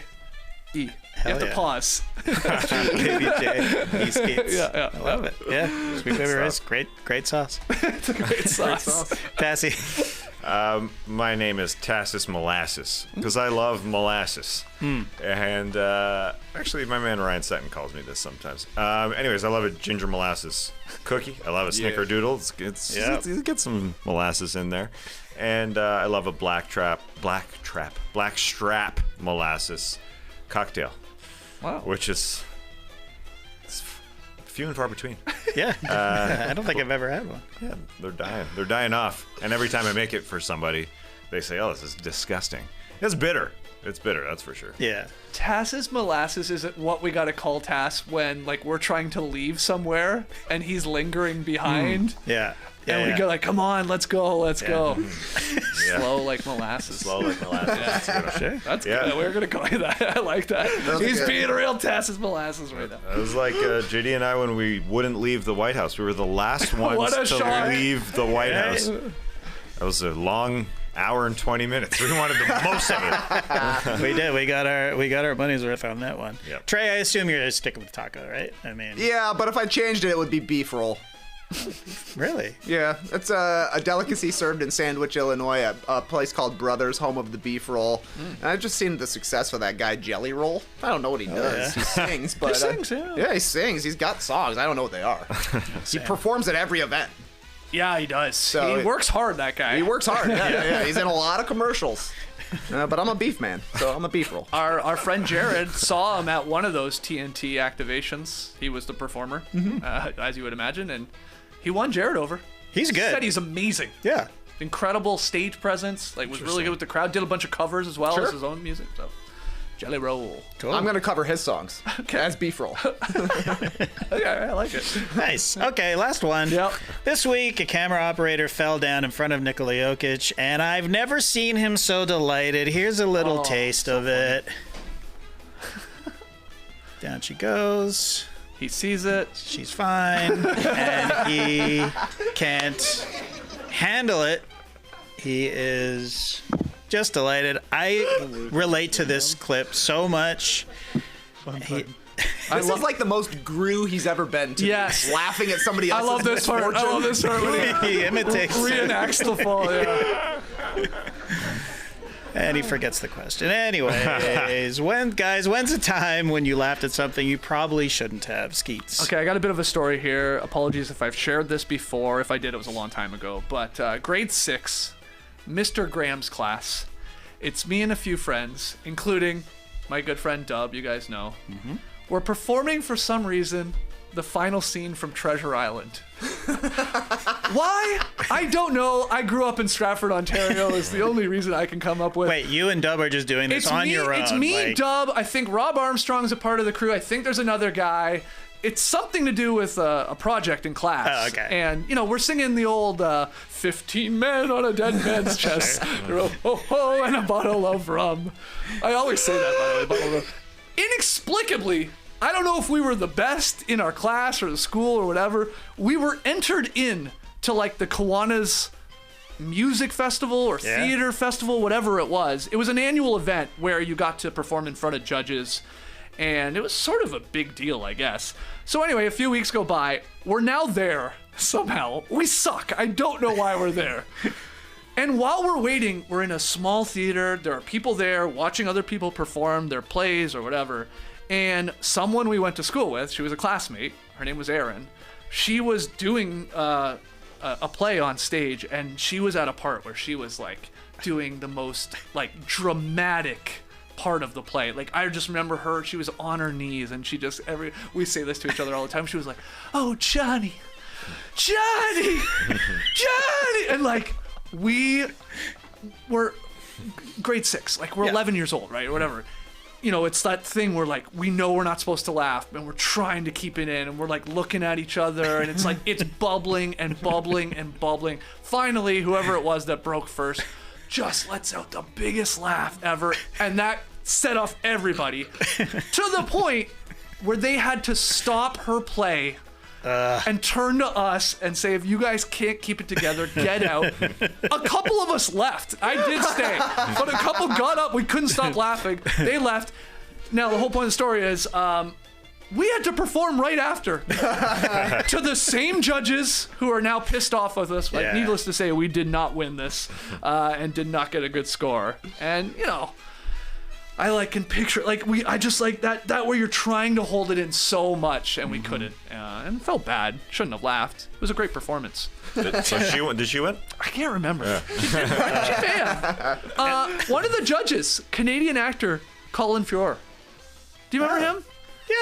E. You have to
yeah.
pause.
Baby J. He Skeets.
Yeah.
I love it. Yeah. Sweet baby rice. Great sauce.
It's a great sauce.
Passy.
My name is Tassus Molasses because I love molasses. And actually, my man Ryan Sutton calls me this sometimes. Anyways, I love a ginger molasses cookie. I love a snickerdoodle. It gets some molasses in there. And I love a black strap molasses cocktail.
Wow.
Which is few and far between.
Yeah. I don't think I've ever had one.
Yeah, they're dying. They're dying off. And every time I make it for somebody, they say, "Oh, this is disgusting." It's bitter. It's bitter, that's for sure.
Yeah.
Tass's molasses isn't what we gotta call Tass when like we're trying to leave somewhere and he's lingering behind.
Yeah.
And we go like, come on, let's go.
Yeah.
Slow like molasses.
Slow like molasses.
Sure.
That's good. We're gonna go with that. I like that. He's being a real Tass's molasses right now.
It was like JD and I when we wouldn't leave the White House. We were the last ones to leave the White House. That was a long hour and 20 minutes. We wanted the most of it.
We did. We got our money's worth on that one.
Yep.
Trey, I assume you're sticking with taco, right? I mean,
Yeah, but if I changed it, it would be beef roll.
really?
Yeah, it's a delicacy served in Sandwich, Illinois, at a place called Brothers, home of the beef roll. And I've just seen the success of that guy, Jelly Roll. I don't know what he does.
yeah.
He sings, but...
He sings, yeah.
Yeah, he sings. He's got songs. I don't know what they are. He performs at every event.
Yeah, he does.
So
he works hard, that guy.
He works hard. Yeah. He's in a lot of commercials. But I'm a beef man, so I'm a beef roll.
Our friend Jared saw him at one of those TNT activations. He was the performer, as you would imagine, and he won Jared over.
He's
He
good.
said he's amazing.
Yeah.
Incredible stage presence. Like was really good with the crowd. Did a bunch of covers as well as his own music. So, Jelly Roll.
Cool.
I'm going to cover his songs as beef roll.
Okay, I like it.
Nice. Okay, last one.
Yep.
This week, a camera operator fell down in front of Nikola Jokic, and I've never seen him so delighted. Here's a little taste of it. Down she goes.
He sees it.
She's fine, and he can't handle it. He is just delighted. I relate to this clip so much.
This is like the most Gru he's ever been to.
Yes.
Laughing at somebody
I
else's
love this part.
misfortune.
I love this part when
He imitates,
he reenacts the fall. Yeah.
and he forgets the question. Anyways, when's a time when you laughed at something you probably shouldn't have? Skeets.
Okay, I got a bit of a story here. Apologies if I've shared this before. If I did, it was a long time ago. But grade 6, Mr. Graham's class. It's me and a few friends, including my good friend Dub, you guys know. We're performing for some reason the final scene from Treasure Island. Why? I don't know. I grew up in Stratford, Ontario is the only reason I can come up with.
Wait, you and Dub are just doing this on your own.
It's me,
like...
Dub. I think Rob Armstrong's a part of the crew. I think there's another guy. It's something to do with a project in class.
Oh, okay.
And, we're singing the old 15 men on a dead man's chest. Oh, and a bottle of rum. I always say that, by the way, bottle of rum. Inexplicably, I don't know if we were the best in our class or the school or whatever. We were entered in to like the Kiwanis music festival or theater festival, whatever it was. It was an annual event where you got to perform in front of judges. And it was sort of a big deal, I guess. So anyway, a few weeks go by. We're now there somehow. We suck. I don't know why we're there. And while we're waiting, we're in a small theater. There are people there watching other people perform their plays or whatever. And someone we went to school with, she was a classmate. Her name was Erin. She was doing a play on stage, and she was at a part where she was like doing the most like dramatic part of the play. Like I just remember her, she was on her knees and she just we say this to each other all the time. She was like, "Oh, Johnny. And like we were grade 6, like we're 11 years old, right? Or whatever. It's that thing where like we know we're not supposed to laugh and we're trying to keep it in and we're like looking at each other and it's like it's bubbling and bubbling and bubbling. Finally, whoever it was that broke first just lets out the biggest laugh ever, and that set off everybody to the point where they had to stop her play and turn to us and say, "If you guys can't keep it together, get out." A couple of us left. I did stay, but a couple got up. We couldn't stop laughing. They left. Now the whole point of the story is we had to perform right after to the same judges who are now pissed off with us. Like, needless to say, we did not win this and did not get a good score. And, you know, I can picture, I just like that where you're trying to hold it in so much and we couldn't. And it felt bad. Shouldn't have laughed. It was a great performance.
Did she win? I
can't remember. Yeah. One of the judges, Canadian actor Colin Feore. Do you remember him?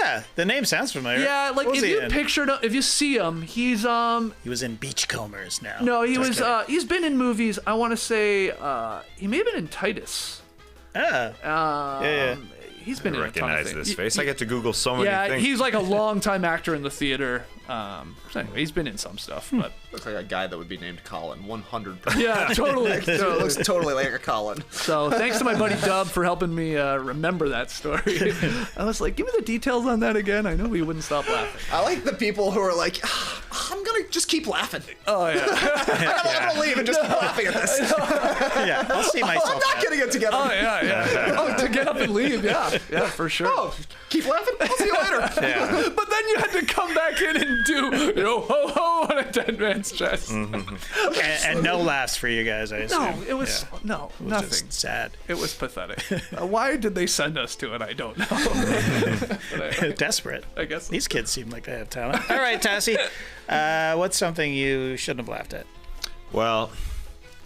Yeah, the name sounds familiar.
Yeah, like if you see him, he's
He was in Beachcombers now.
No, he's been in movies. I want to say he may have been in Titus.
Yeah.
He's been in a ton of
recognize
things.
this face. I get to Google so many things.
Yeah, he's like a long-time actor in the theater. So anyway, he's been in some stuff, but
Looks like a guy that would be named Colin, 100%.
yeah, totally.
Looks totally like a Colin.
So thanks to my buddy Dub for helping me remember that story. I was like, give me the details on that again. I know he wouldn't stop laughing.
I like the people who are like, I'm gonna just keep laughing.
Oh yeah.
I'm gonna leave and just keep laughing at this.
Yeah, I'll see myself.
I'm not getting it together.
Oh yeah. Oh, to get up and leave. Yeah, for sure.
Oh, keep laughing. I'll see you later.
Yeah.
But then you had to come back in and do yo ho ho on a dead man's chest.
And no laughs for you guys, I assume.
No, it was nothing.
Just sad.
It was pathetic. Why did they send us to it? I don't know.
Desperate.
I guess
These kids seem like they have talent. All right, Tassie. What's something you shouldn't have laughed at?
Well,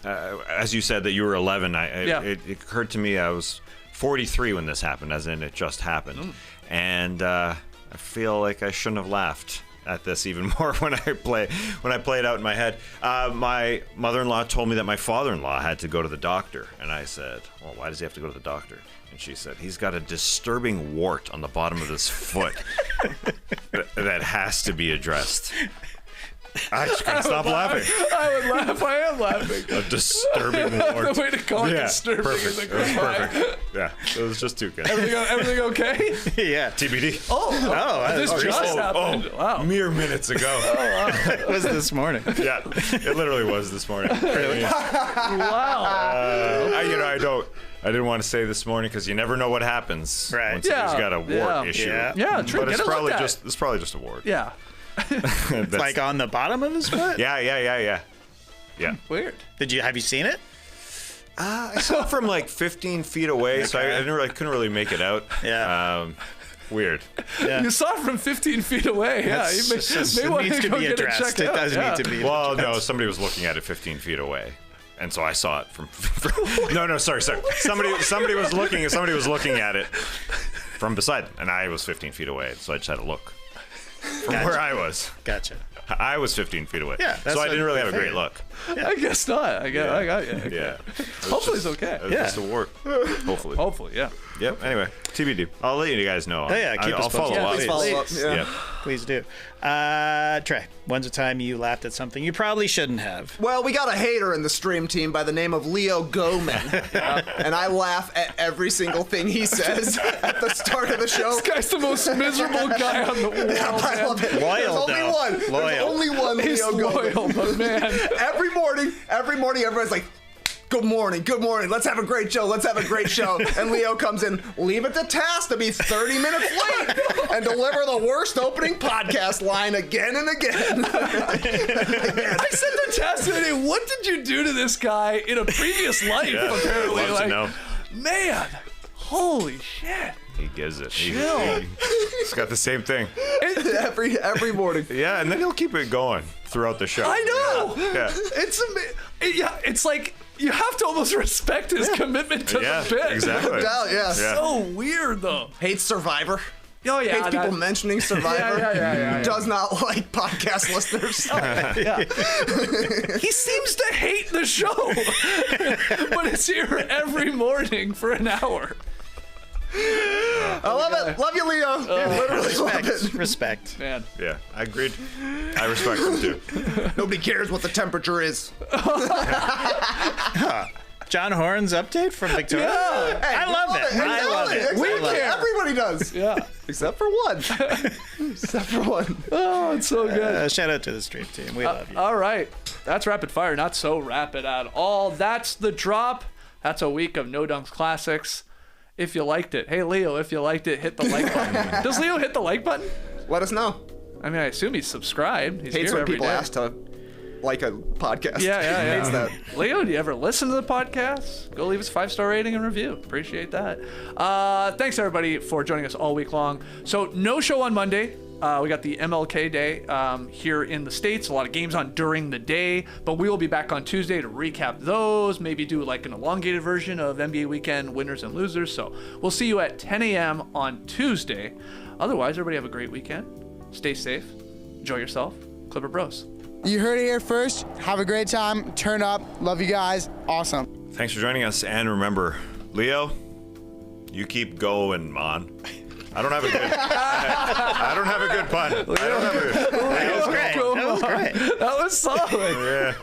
as you said that you were 11, it occurred to me I was 43 when this happened, as in it just happened. And I feel like I shouldn't have laughed at this even more when I play it out in my head. My mother-in-law told me that my father-in-law had to go to the doctor, and I said, well, why does he have to go to the doctor? And she said, he's got a disturbing wart on the bottom of his foot that has to be addressed. I just couldn't stop laughing.
I would laugh. I am laughing.
A disturbing wart.
The way to call it disturbing is a good
perfect. Yeah, it was just too good.
Everything okay?
Yeah.
TBD.
This just happened. Wow.
Mere minutes ago.
It was this morning.
Yeah, it literally was this morning.
Wow.
I didn't want to say this morning because you never know what happens.
Right.
Once somebody's got a wart issue.
Yeah, true.
But
Get
it's
it
probably
looked at.
it's probably just a wart.
Yeah.
It's like on the bottom of his foot?
Yeah.
Weird.
Have you seen it?
I saw it from like 15 feet away, so I couldn't really make it out.
Yeah.
Weird.
Yeah.
You saw it from 15 feet away. Yeah.
It
may want
needs to
go
be
get it
addressed.
checked
It
out.
does need to be
Well,
addressed.
no, somebody was looking at it 15 feet away. And so I saw it from No, sorry. Somebody was looking at it from beside, and I was 15 feet away, so I just had to look from where I was.
Gotcha.
I was 15 feet away.
Yeah,
so I didn't really have a great look.
I guess not. I got you.
Yeah.
Hopefully it's okay.
It was just a wart. Hopefully.
Hopefully, yeah.
Yep. Anyway, TBD. I'll let you guys know.
Keep us
I'll follow
posted.
up.
Please follow up. Yeah.
Yep.
Please do. Trey, when's the time you laughed at something you probably shouldn't have?
Well, we got a hater in the stream team by the name of Leo Goman. And I laugh at every single thing he says at the start of the show.
This guy's the most miserable guy on the world.
I love it.
Loyal,
There's only
though.
one.
Loyal.
There's only one
He's
Leo Goman.
loyal, but man.
Every morning, everybody's like, good morning, let's have a great show. And Leo comes in, leave it to Tass to be 30 minutes late and deliver the worst opening podcast line again and again.
I said to Tess today, what did you do to this guy in a previous life, apparently?
Loves to know.
Man, holy shit.
He gives it.
Chill.
He's got the same thing.
every morning.
Yeah, and then he'll keep it going throughout the show.
I know.
Yeah.
It's like you have to almost respect his commitment to the bit.
Exactly.
No doubt, yeah.
So weird, though.
Hates Survivor.
Oh, yeah.
Hates people mentioning Survivor.
Yeah.
Does not like podcast listeners.
He seems to hate the show, but it's here every morning for an hour.
I love it. Love you, Leo. Literally love it.
Respect.
Man.
Yeah, I agreed. I respect him too.
Nobody cares what the temperature is.
John Horn's update from Victoria.
Yeah. Hey,
I love it. I love it.
Exactly. Everybody does.
Yeah.
Except for one.
Oh, it's so good.
Shout out to the stream team. We love you.
All right. That's rapid fire. Not so rapid at all. That's the drop. That's a week of No Dunks Classics. if you liked it. Hey, Leo, if you liked it, hit the like button. Does Leo hit the like button?
Let us know.
I mean, I assume he's subscribed. He's
Hates
here
when
every
people
day.
ask to like a podcast.
Yeah.
Hates that.
Leo, do you ever listen to the podcast? Go leave us a 5-star rating and review. Appreciate that. Thanks, everybody, for joining us all week long. So, no show on Monday. We got the MLK Day here in the States. A lot of games on during the day. But we will be back on Tuesday to recap those. Maybe do like an elongated version of NBA weekend winners and losers. So, we'll see you at 10 a.m. on Tuesday. Otherwise, everybody have a great weekend. Stay safe. Enjoy yourself. Clipper Bros.
You heard it here first. Have a great time. Turn up. Love you guys. Awesome.
Thanks for joining us. And remember, Leo, you keep going, man. I don't have a good pun.
That was great. That was great.
That was solid.
Yeah.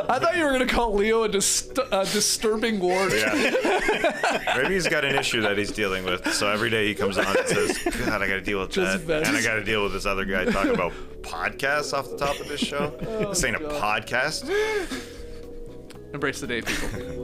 I thought you were going to call Leo a disturbing ward.
Yeah. Maybe he's got an issue that he's dealing with. So every day he comes on and says, God, I got to deal with
Just
that.
vents.
And I got to deal with this other guy talking about podcasts off the top of this show. This ain't a podcast.
Embrace the day, people.